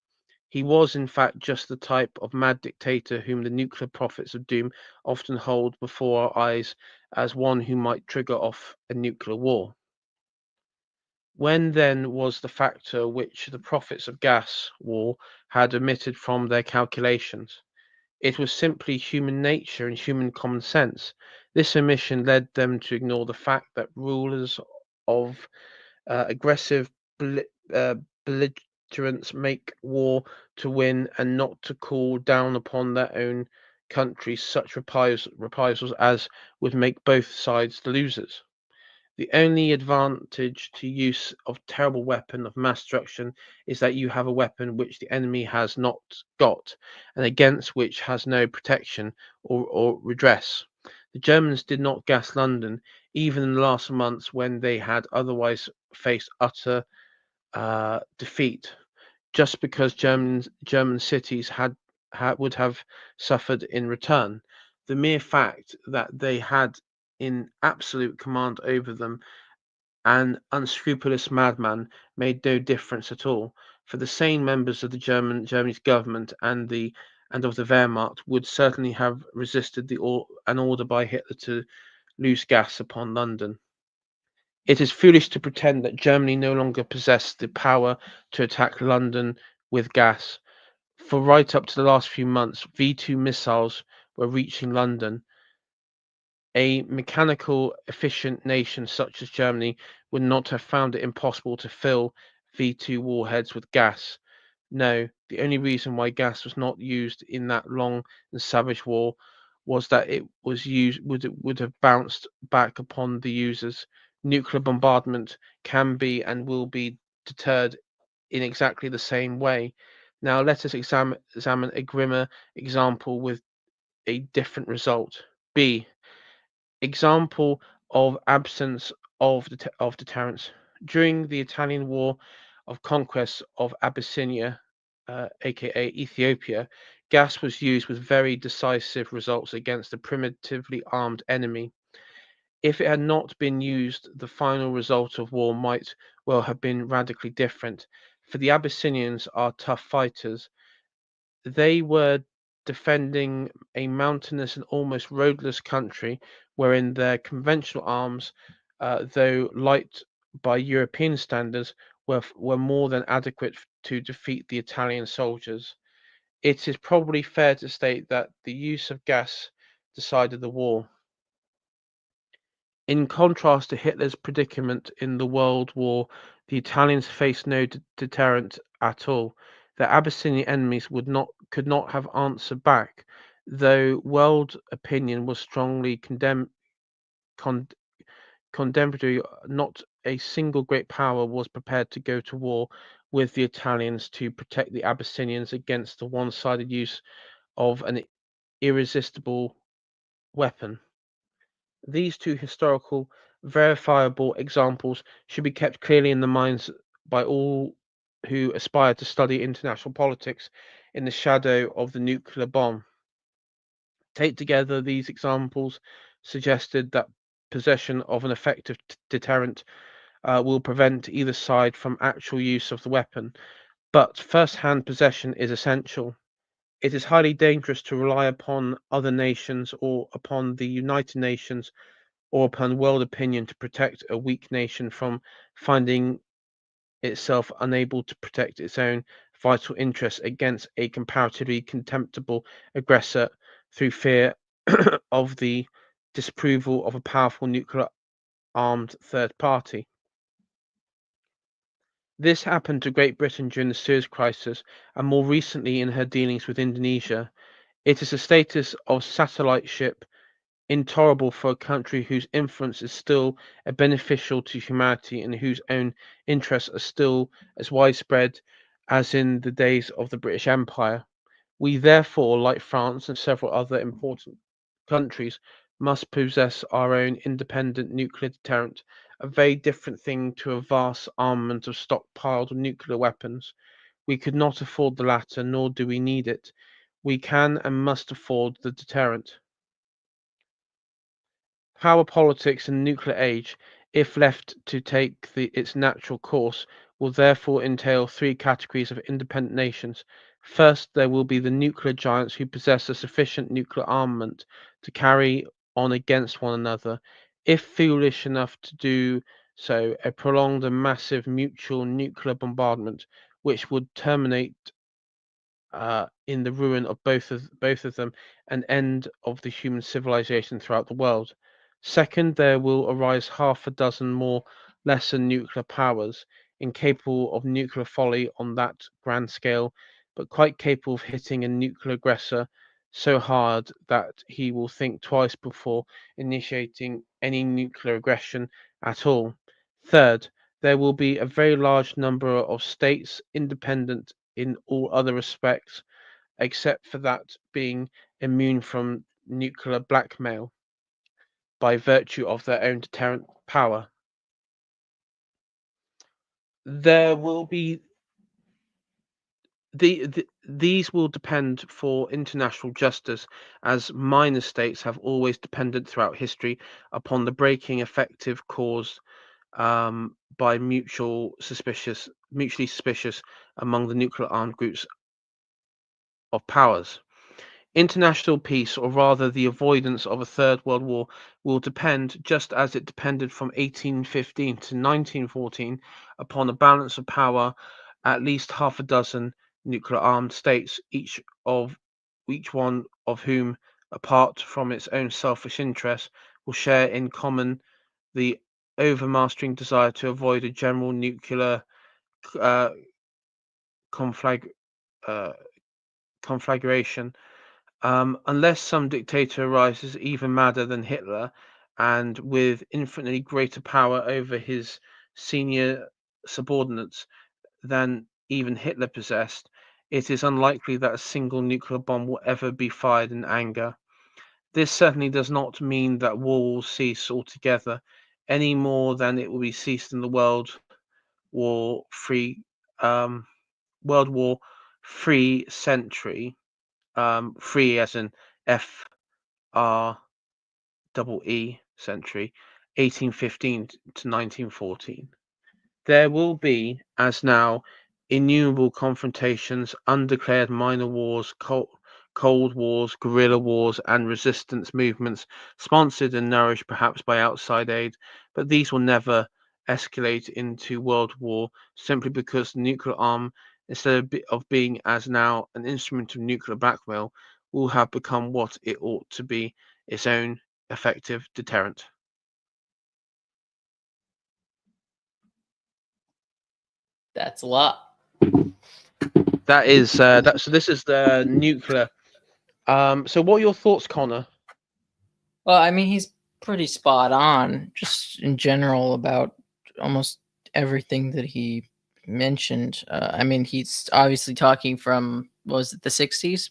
He was, in fact, just the type of mad dictator whom the nuclear prophets of doom often hold before our eyes as one who might trigger off a nuclear war. When then was the factor which the prophets of gas war had omitted from their calculations? It was simply human nature and human common sense. This omission led them to ignore the fact that rulers of aggressive belligerents make war to win and not to call down upon their own countries such reprisals as would make both sides the losers. The only advantage to use of terrible weapon of mass destruction is that you have a weapon which the enemy has not got, and against which has no protection or redress. The Germans did not gas London, even in the last months when they had otherwise faced utter defeat, just because German cities would have suffered in return. The mere fact that they had in absolute command over them an unscrupulous madman made no difference at all, for the sane members of the Germany's government and of the Wehrmacht would certainly have resisted an order by Hitler to loose gas upon London. It is foolish to pretend that Germany no longer possessed the power to attack London with gas, for right up to the last few months, V2 missiles were reaching London. A mechanical, efficient nation such as Germany would not have found it impossible to fill V2 warheads with gas. No, the only reason why gas was not used in that long and savage war was that it was used would have bounced back upon the users. Nuclear bombardment can be and will be deterred in exactly the same way. Now let us examine a grimmer example with a different result. B. Example of absence of deterrence. During the Italian War of Conquest of Abyssinia, aka Ethiopia, gas was used with very decisive results against a primitively armed enemy. If it had not been used, the final result of war might well have been radically different, for the Abyssinians are tough fighters. They were defending a mountainous and almost roadless country wherein their conventional arms, though light by European standards, were more than adequate to defeat the Italian soldiers. It is probably fair to state that the use of gas decided the war. In contrast to Hitler's predicament in the World War, the Italians faced no deterrent at all. Their Abyssinian enemies could not have answered back, though world opinion was strongly con- condemnatory. Not a single great power was prepared to go to war with the Italians to protect the Abyssinians against the one-sided use of an irresistible weapon. These two historical, verifiable examples should be kept clearly in the minds by all who aspire to study international politics in the shadow of the nuclear bomb. Take together, these examples suggested that possession of an effective deterrent will prevent either side from actual use of the weapon, but first hand possession is essential. It is highly dangerous to rely upon other nations or upon the United Nations or upon world opinion to protect a weak nation from finding itself unable to protect its own vital interests against a comparatively contemptible aggressor through fear of the disapproval of a powerful nuclear armed third party. This happened to Great Britain during the Suez Crisis and more recently in her dealings with Indonesia. It is a status of satellite ship intolerable for a country whose influence is still beneficial to humanity and whose own interests are still as widespread as in the days of the British Empire. We therefore, like France and several other important countries, must possess our own independent nuclear deterrent, a very different thing to a vast armament of stockpiled nuclear weapons. We could not afford the latter, nor do we need it. We can and must afford the deterrent. Power politics in the nuclear age, if left to take its natural course, will therefore entail three categories of independent nations. First, there will be the nuclear giants who possess a sufficient nuclear armament to carry on against one another. If foolish enough to do so, a prolonged and massive mutual nuclear bombardment, which would terminate in the ruin of both of them, and end of the human civilization throughout the world. Second, there will arise half a dozen more lesser nuclear powers, incapable of nuclear folly on that grand scale, but quite capable of hitting a nuclear aggressor so hard that he will think twice before initiating any nuclear aggression at all. Third, there will be a very large number of states independent in all other respects, except for that being immune from nuclear blackmail by virtue of their own deterrent power. There will be these will depend for international justice, as minor states have always depended throughout history upon the breaking effective caused by mutually suspicious among the nuclear armed groups of powers. International peace, or rather the avoidance of a third world war, will depend, just as it depended from 1815 to 1914, upon a balance of power, at least half a dozen nuclear armed states, each one of whom, apart from its own selfish interests, will share in common the overmastering desire to avoid a general nuclear uh, conflag- uh, conflagration. Unless some dictator arises even madder than Hitler and with infinitely greater power over his senior subordinates than even Hitler possessed, it is unlikely that a single nuclear bomb will ever be fired in anger. this certainly does not mean that war will cease altogether, any more than it will be ceased in the War Free um, World War Free century. Free as in FREE century, 1815 to 1914. There will be, as now, innumerable confrontations, undeclared minor wars, cold wars, guerrilla wars, and resistance movements, sponsored and nourished perhaps by outside aid, but these will never escalate into world war simply because the nuclear arm, instead of being as now an instrument of nuclear blackmail, will have become what it ought to be, its own effective deterrent. That's a lot. That is that. So this is the nuclear. So what are your thoughts, Connor? Well, I mean, he's pretty spot on, just in general, about almost everything that he mentioned. I mean, he's obviously talking from, what was it, the 60s?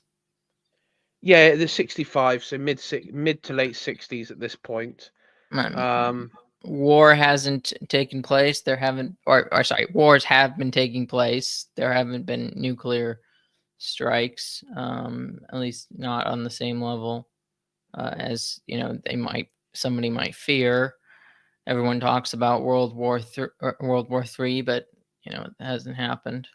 Yeah, the 65, so mid to late 60s at this point. Um, War hasn't taken place. There haven't, or sorry, wars have been taking place. There haven't been nuclear strikes, at least not on the same level as somebody might fear. Everyone talks about World War Three, but it hasn't happened.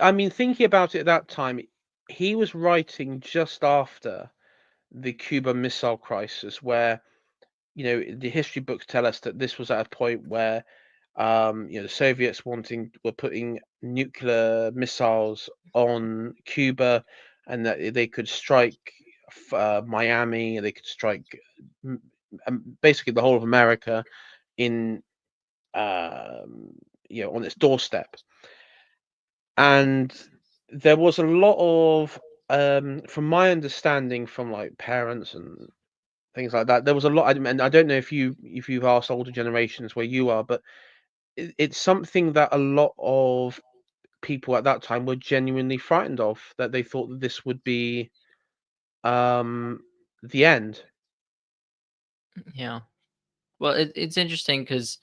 I mean, thinking about it at that time, he was writing just after the Cuba Missile Crisis, where the history books tell us that this was at a point where the Soviets were putting nuclear missiles on Cuba, and that they could strike Miami, they could strike basically the whole of America in on its doorstep. And there was a lot of, from my understanding, from like parents and things like that, there was a lot. And I don't know if you've asked older generations where you are, but it's something that a lot of people at that time were genuinely frightened of, that they thought that this would be um, the end. Yeah. Well, it's interesting because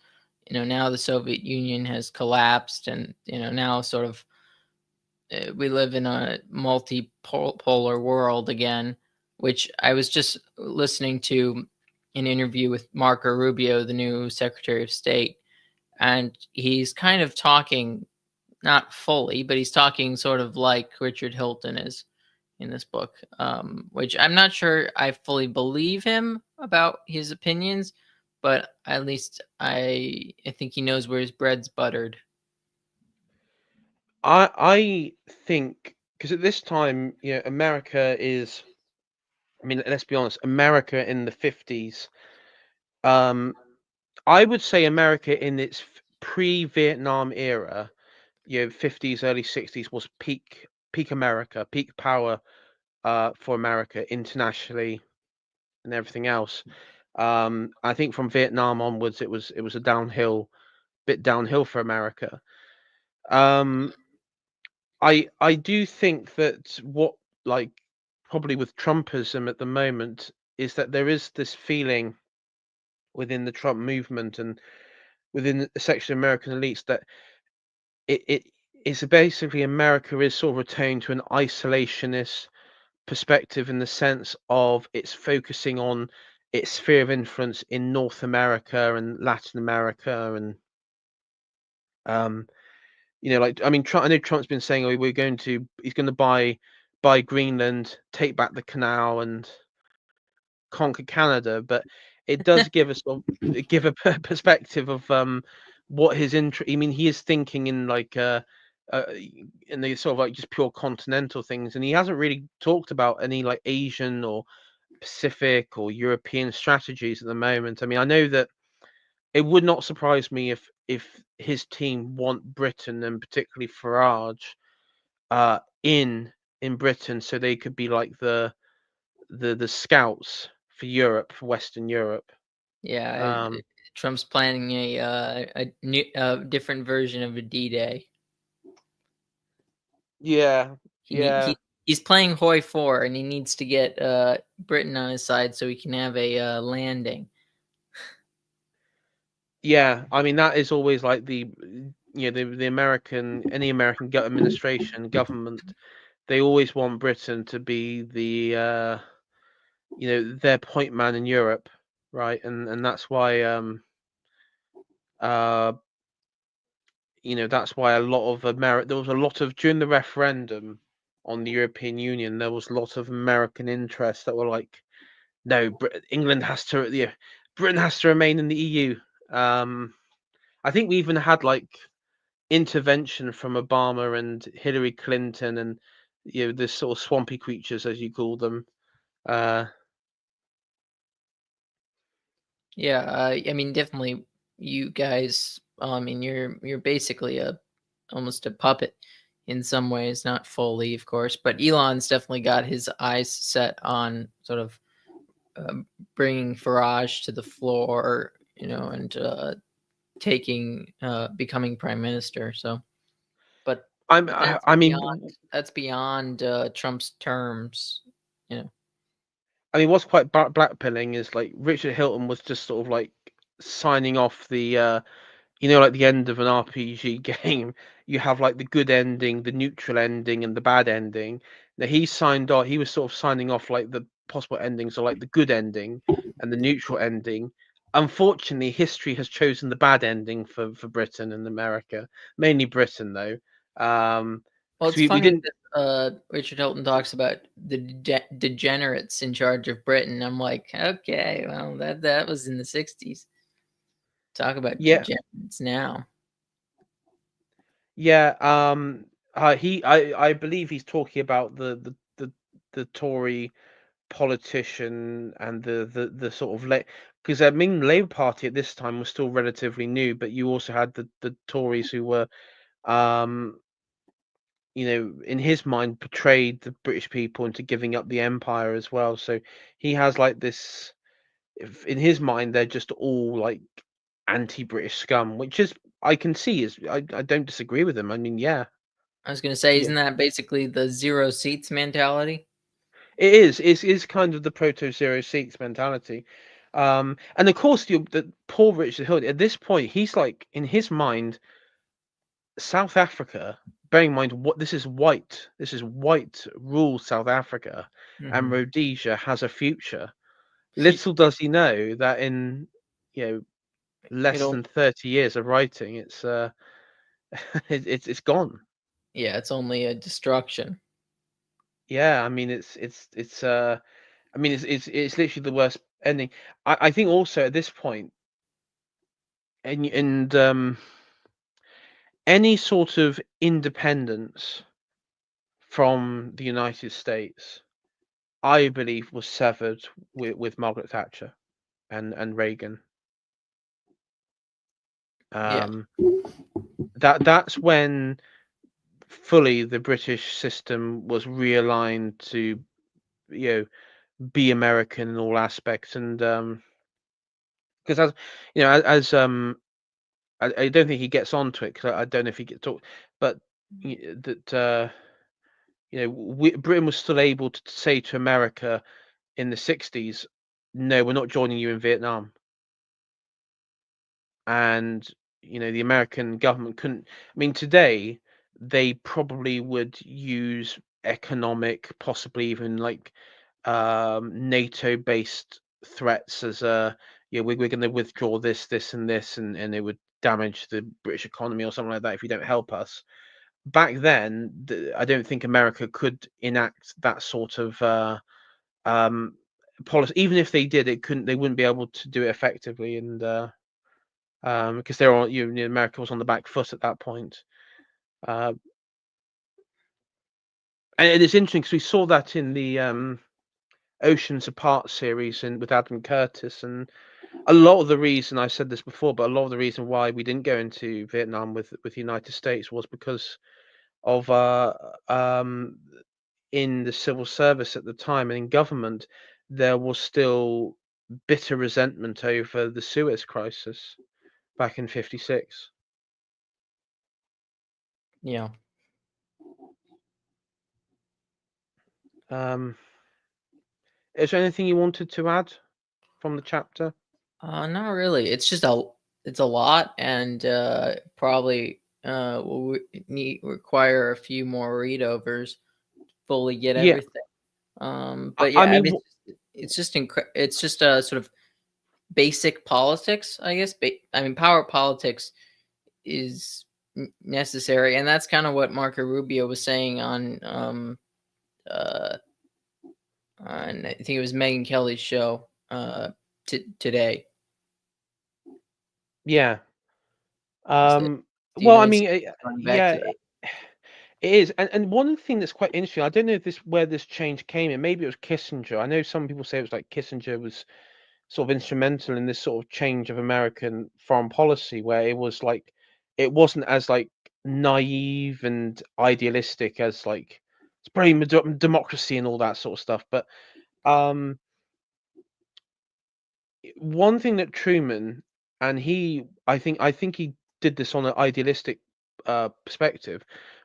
now the Soviet Union has collapsed, and now sort of we live in a multipolar world again. Which I was just listening to an interview with Marco Rubio, the new Secretary of State, and he's kind of talking, not fully, but he's talking sort of like Richard Hilton is in this book, which I'm not sure I fully believe him about his opinions, but at least I think he knows where his bread's buttered. I think because at this time, America is. I mean, let's be honest. America in the 50s. Um, I would say America in its pre-Vietnam era, 50s, early 60s was peak America, peak power for America internationally and everything else. I think from Vietnam onwards, it was a bit downhill for America. Um, I do think that what, like, probably with Trumpism at the moment, is that there is this feeling within the Trump movement and within a section of American elites that it is basically America is sort of retained to an isolationist perspective, in the sense of it's focusing on its sphere of influence in North America and Latin America, and um, like, I mean, I know Trump's been saying, "Oh, he's going to buy Greenland, take back the canal, and conquer Canada," but it does give us give a perspective of what his interest. I mean, he is thinking in like uh, in the sort of like just pure continental things, and he hasn't really talked about any like Asian or Pacific or European strategies at the moment. I mean, I know that it would not surprise me if his team want Britain, and particularly Farage, in Britain, so they could be like the scouts for Europe, for Western Europe. Yeah, Um, Trump's planning a different version of a D-Day. yeah, He need yeah. he's playing Hoi 4, and he needs to get Britain on his side so he can have a landing. Yeah, I mean that is always like the American any American administration government, they always want Britain to be their point man in Europe, right? And that's why uh that's why a lot of there was a lot of during the referendum on the European Union, there was a lot of American interests that were like, no, England has to, Britain has to remain in the EU. I think we even had like intervention from Obama and Hillary Clinton and this sort of swampy creatures as you call them. Uh, Yeah, I mean, definitely, you guys. I mean, you're basically a almost a puppet in some ways, not fully, of course. But Elon's definitely got his eyes set on sort of bringing Farage to the floor, and becoming prime minister. So, but I'm but I, that's I beyond mean that's beyond Trump's terms. You know, I mean what's quite blackpilling is like Richard Hilton was just sort of like signing off the like the end of an RPG game, you have like the good ending, the neutral ending, and the bad ending. Now he signed off. He was sort of signing off like the possible endings, or like the good ending and the neutral ending. Unfortunately, history has chosen the bad ending for Britain and America, mainly Britain though, well, because it's we funny didn't. that Richard Hilton talks about the degenerates in charge of Britain. I'm like, okay, well, that was in the '60s. Talk about Yeah, degenerates now. yeah. I believe he's talking about the Tory politician and the sort of because I mean Labour Party at this time was still relatively new, but you also had the Tories who were um in his mind betrayed the British people into giving up the empire as well. So he has like this in his mind they're just all like anti-British scum, which is I can see is I don't disagree with him. I mean, yeah. I was gonna say, Yeah. isn't that basically the zero seats mentality? It is kind of the proto zero seats mentality. And of course, the poor Richard Hill at this point, he's like in his mind, South Africa. Bearing in mind what this is white rule South Africa, and Hmm. Rhodesia has a future. Little does he know that in you know less It'll than 30 years of writing, it's it's gone. Yeah, it's only a destruction. Yeah, I mean it's I mean it's literally the worst ending. I think also at this point and any sort of independence from the United States, I believe, was severed with Margaret Thatcher and Reagan. Yeah, Um, that's when fully the British system was realigned to you know be American in all aspects, and because as I don't think he gets onto it because I don't know if he gets talk, but that Britain was still able to say to America in the 60s, no, we're not joining you in Vietnam. And, the American government couldn't. I mean, today, they probably would use economic, possibly even like NATO based threats as we're going to withdraw this, and this, and it would damage the British economy or something like that if you don't help us. Back then, I don't think America could enact that sort of um, policy. Even if they did, they wouldn't be able to do it effectively, and because they're all America was on the back foot at that point. Uh, and it's interesting because we saw that in the Oceans Apart series and with Adam Curtis, and a lot of the reason I said this before, but a lot of the reason why we didn't go into Vietnam with the United States was because of in the civil service at the time and in government, there was still bitter resentment over the Suez Crisis back in '56. yeah. Um, is there anything you wanted to add from the chapter? Not really. It's a lot, and probably will need require a few more readovers to fully get Yeah, everything. I, But I yeah, I mean, mean, it's just a sort of basic politics, I guess. I mean, power politics is necessary, and that's kind of what Marco Rubio was saying uh on I think it was Megan Kelly's show today. yeah. Is that Um, the well, I United mean, States going back yeah, to that? it is, and one thing that's quite interesting. I don't know if this where this change came in. Maybe it was Kissinger. I know some people say it was like Kissinger was sort of instrumental in this sort of change of American foreign policy, where it was like it wasn't as like naive and idealistic as like spreading democracy and all that sort of stuff. But um, one thing that Truman and I think he did this on an idealistic perspective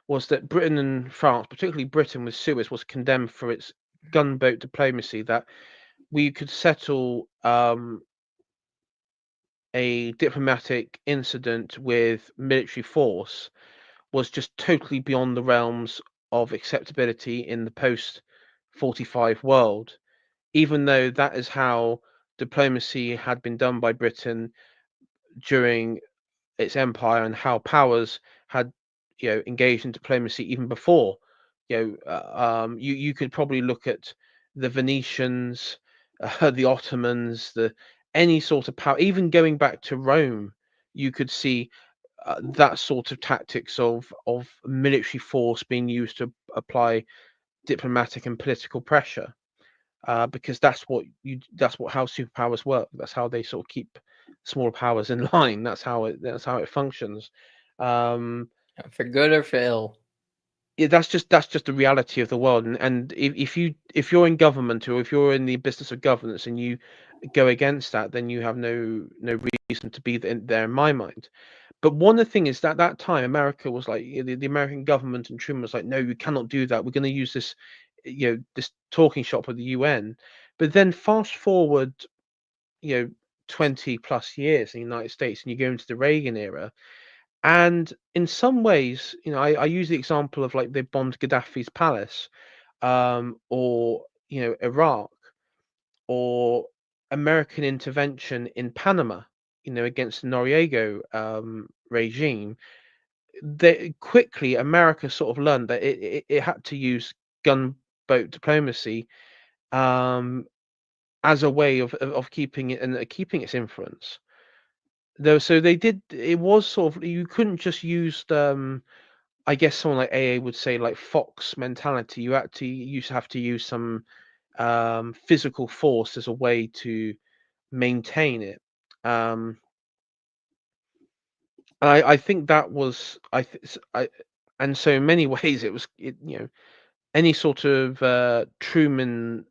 was that Britain and France, particularly Britain with Suez, was condemned for its gunboat diplomacy. That we could settle a diplomatic incident with military force was just totally beyond the realms of acceptability in the post 45 world, even though that is how diplomacy had been done by Britain during its empire and how powers had engaged in diplomacy even before. You could probably look at the Venetians, the Ottomans, the any sort of power, even going back to Rome. You could see that sort of tactics of military force being used to apply diplomatic and political pressure, because that's what how superpowers work. That's how they sort of keep smaller powers in line. That's how it functions. Um, For good or for ill. yeah, that's just the reality of the world. And if you're in government or if you're in the business of governance and you go against that, then you have no reason to be there in my mind. But one of the thing is that that time America was like the American government and Truman was like, no, you cannot do that. We're going to use this, this talking shop of the UN. But then fast forward, you know, 20 plus years in the United States, and you go into the Reagan era, and in some ways, I use the example of like they bombed Gaddafi's palace, or Iraq, or American intervention in Panama, against the Noriega regime. They quickly America sort of learned that it had to use gunboat diplomacy as a way of keeping it and keeping its influence. Though, so they did. It was sort of you couldn't just use I guess someone like AA would say like Fox mentality. You used to have to use some physical force as a way to maintain it. Um, I think that was and so in many ways it was any sort of Truman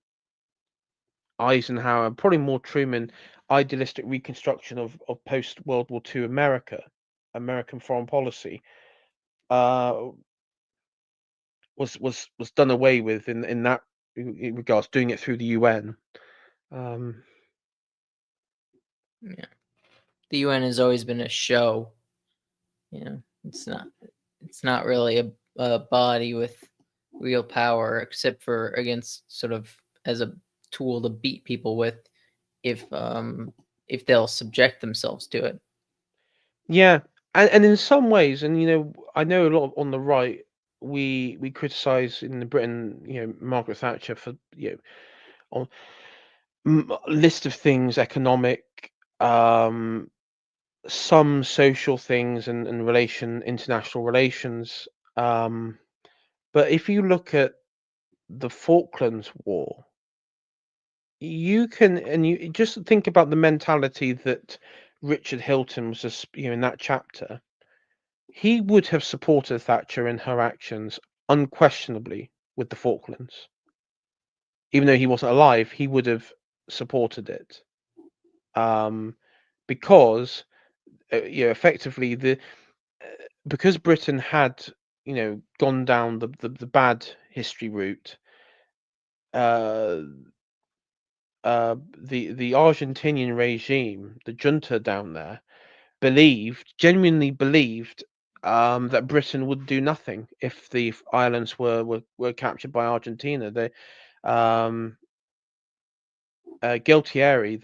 Eisenhower, probably more Truman idealistic reconstruction of post World War II American foreign policy uh, was done away with in that in regards doing it through the UN. Um, Yeah. The UN has always been a show. You know, it's not really a body with real power, except for against sort of as a tool to beat people with if they'll subject themselves to it. yeah, and in some ways, and I know a lot on the right we criticize in the Britain, Margaret Thatcher for on list of things, economic, um, some social things, and international relations. Um, but if you look at the Falklands War, you can, and you just think about the mentality that Richard Hilton was just, in that chapter. He would have supported Thatcher in her actions unquestionably with the Falklands. Even though he wasn't alive, he would have supported it. Um, because effectively because Britain had gone down the bad history route, uh, the Argentinian regime, the junta down there, genuinely believed that Britain would do nothing if the islands were captured by Argentina. They um, Gualtieri,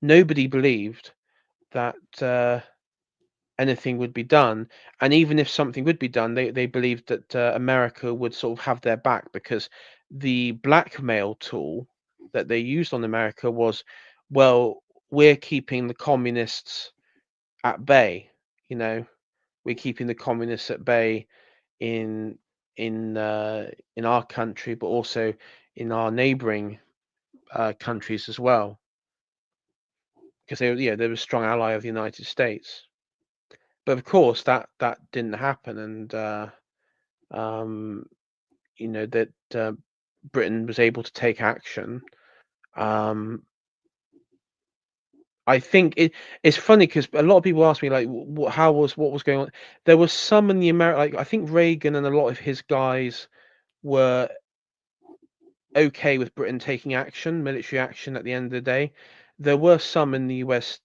nobody believed that anything would be done, and even if something would be done, they believed that America would sort of have their back, because the blackmail tool that they used on America was, well, we're keeping the communists at bay. You know, we're keeping the communists at bay in in uh, in our country, but also in our neighboring countries as well, because they were a strong ally of the United States. But of course, that didn't happen, and um, that Britain was able to take action. Um, I think it's funny because a lot of people ask me, like, what was going on. There was some in the America, like I think Reagan and a lot of his guys were okay with Britain taking action, military action. At the end of the day, there were some in the U.S.,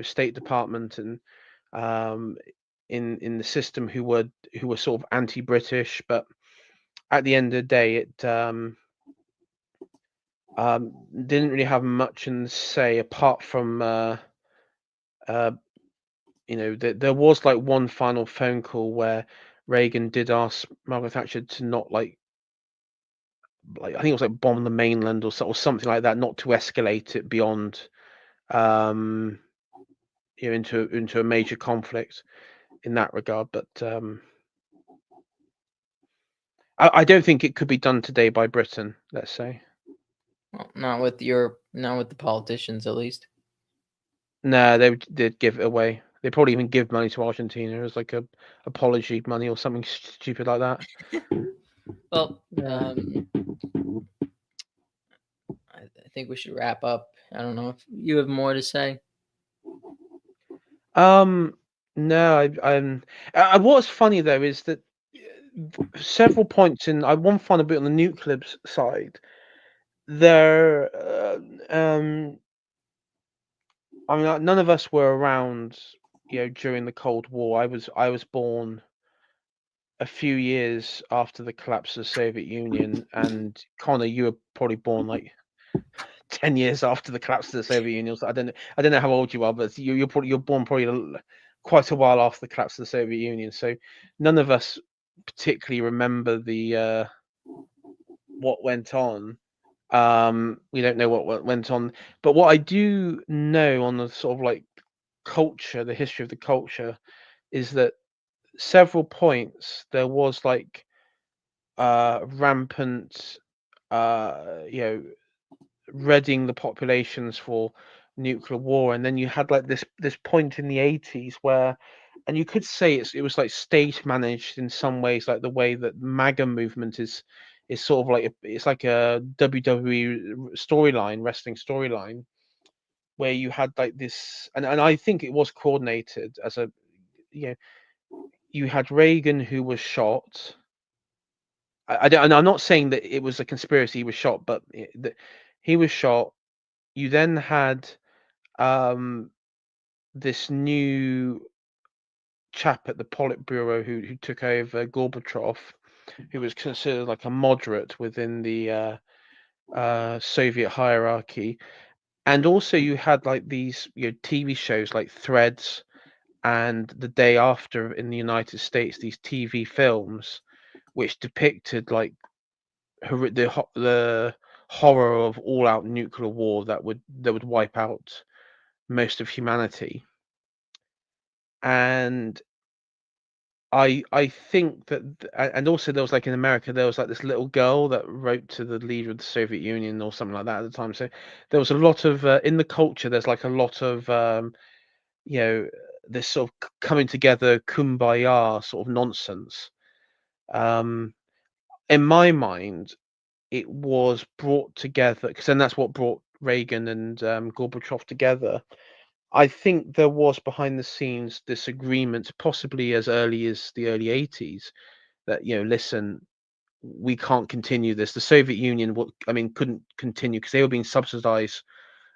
State Department and um, in the system who were sort of anti-British, but at the end of the day, it didn't really have much in the say, apart from uh, there was like one final phone call where Reagan did ask Margaret Thatcher to not like I think it was like bomb the mainland or something like that, not to escalate it beyond um, into a major conflict in that regard. But I don't think it could be done today by Britain, let's say. Well, not with the politicians, at least. No, they'd give it away. They probably even give money to Argentina as like a apology money or something stupid like that. Well, Yeah. I think we should wrap up. I don't know if you have more to say. Um. No, what's funny though is that several points in I one find a bit on the nuclear side. There, I mean, none of us were around, during the Cold War. I was born a few years after the collapse of the Soviet Union, and Connor, you were probably born like 10 years after the collapse of the Soviet Union. So I don't know how old you are, but you're born probably quite a while after the collapse of the Soviet Union. So none of us particularly remember the what went on. We don't know what went on, but what I do know on the sort of like culture, the history of the culture, is that several points there was like rampant, you know, readying the populations for nuclear war, and then you had like this point in the 80s where, and you could say it was like state managed in some ways, like the way that MAGA movement is sort of like it's like a WWE storyline, wrestling storyline, where you had like this, and I think it was coordinated as a, you know, you had Reagan who was shot. I don't, and I'm not saying that it was a conspiracy. He was shot, but he was shot. You then had um, this new chap at the Politburo who took over, Gorbachev, who was considered like a moderate within the Soviet hierarchy, and also you had like these TV shows like Threads and The Day After in the United States, these TV films which depicted like the horror of all-out nuclear war that would wipe out most of humanity. And I think that, and also there was like in America there was like this little girl that wrote to the leader of the Soviet Union or something like that at the time. So there was a lot of in the culture. There's like a lot of you know this sort of coming together, kumbaya sort of nonsense. Um, in my mind, it was brought together because then that's what brought Reagan and Gorbachev together. I think there was behind the scenes this agreement, possibly as early as the early 80s, that listen, we can't continue this. The Soviet Union, couldn't continue because they were being subsidized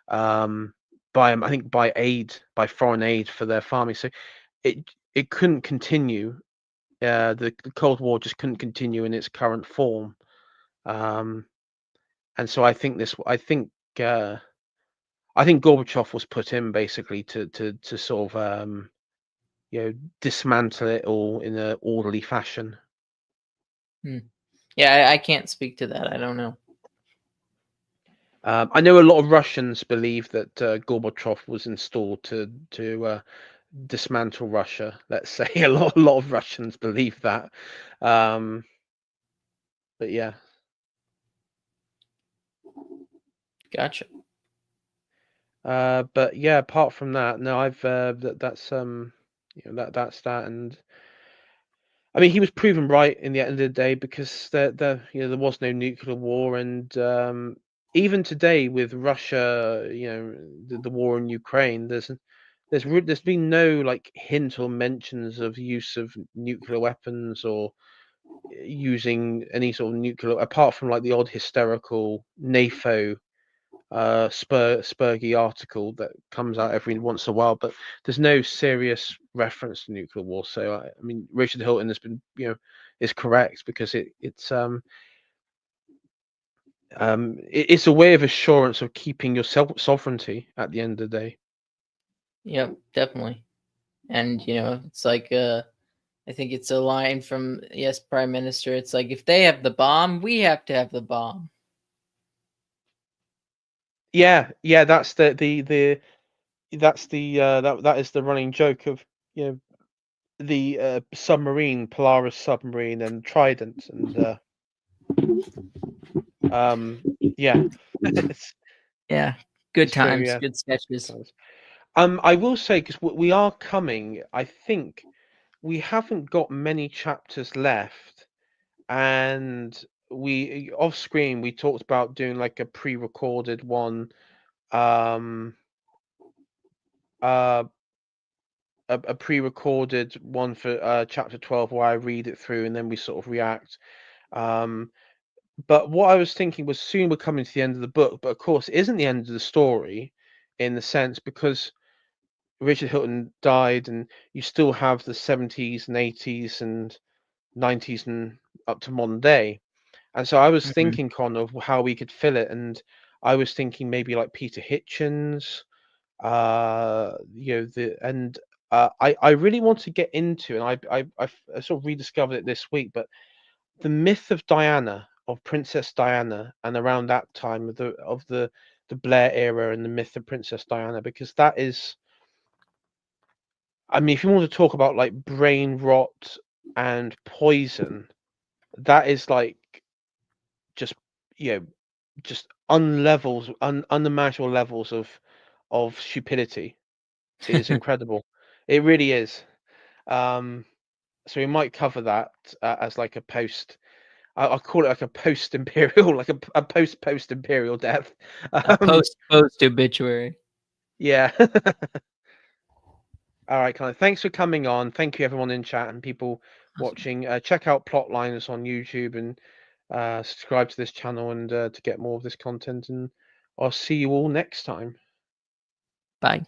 um, by I think by foreign aid for their farming. So it it couldn't continue. The Cold War just couldn't continue in its current form. Um, and so uh, I think Gorbachev was put in basically to sort of dismantle it all in an orderly fashion. Hmm. Yeah, I can't speak to that. I don't know. I know a lot of Russians believe that Gorbachev was installed to dismantle Russia. Let's say a lot of Russians believe that. Um, but yeah, Gotcha. but yeah. Apart from that, no, I've that's that's that, and I mean he was proven right in the end of the day because there was no nuclear war, and even today with Russia, the war in Ukraine, there's been no like hint or mentions of use of nuclear weapons or using any sort of nuclear, apart from like the odd hysterical NAFO spurgy article that comes out every once in a while, but there's no serious reference to nuclear war. So I mean, Richard Hilton has been, is correct because it's a way of assurance of keeping your sovereignty at the end of the day. Yep, definitely. And it's like I think it's a line from yes, Prime Minister. It's like if they have the bomb, we have to have the bomb. Yeah, that's the that's the that is the running joke of you know the submarine, Polaris submarine, and Trident, and um, yeah, it's Yeah, good it's true. times, Yeah, good good sketches. times. I will say because we are coming. I think we haven't got many chapters left, and we off screen we talked about doing like a pre-recorded one, um, uh, a pre-recorded one for chapter 12 where I read it through and then we sort of react. Um, but what I was thinking was soon we're coming to the end of the book, but of course it isn't the end of the story in the sense because Richard Hilton died and you still have the 70s and 80s and 90s and up to modern day. And so I was Mhm. thinking, Con, of how we could fill it, and I was thinking maybe like Peter Hitchens, I really want to get into, and I sort of rediscovered it this week, but the myth of Diana, of Princess Diana, and around that time of the Blair era and the myth of Princess Diana, because that is, I mean, if you want to talk about like brain rot and poison, that is like just you know just unimaginable levels of stupidity. It is incredible. It really is. Um, so we might cover that as like a post. I'll call it like a post imperial, like a post imperial death. A Um, post obituary. yeah. All right, kind of. Thanks for coming on. Thank you, everyone in chat and people Awesome. watching. Check out Plotlines on YouTube and subscribe to this channel and to get more of this content. And I'll see you all next time. Bye.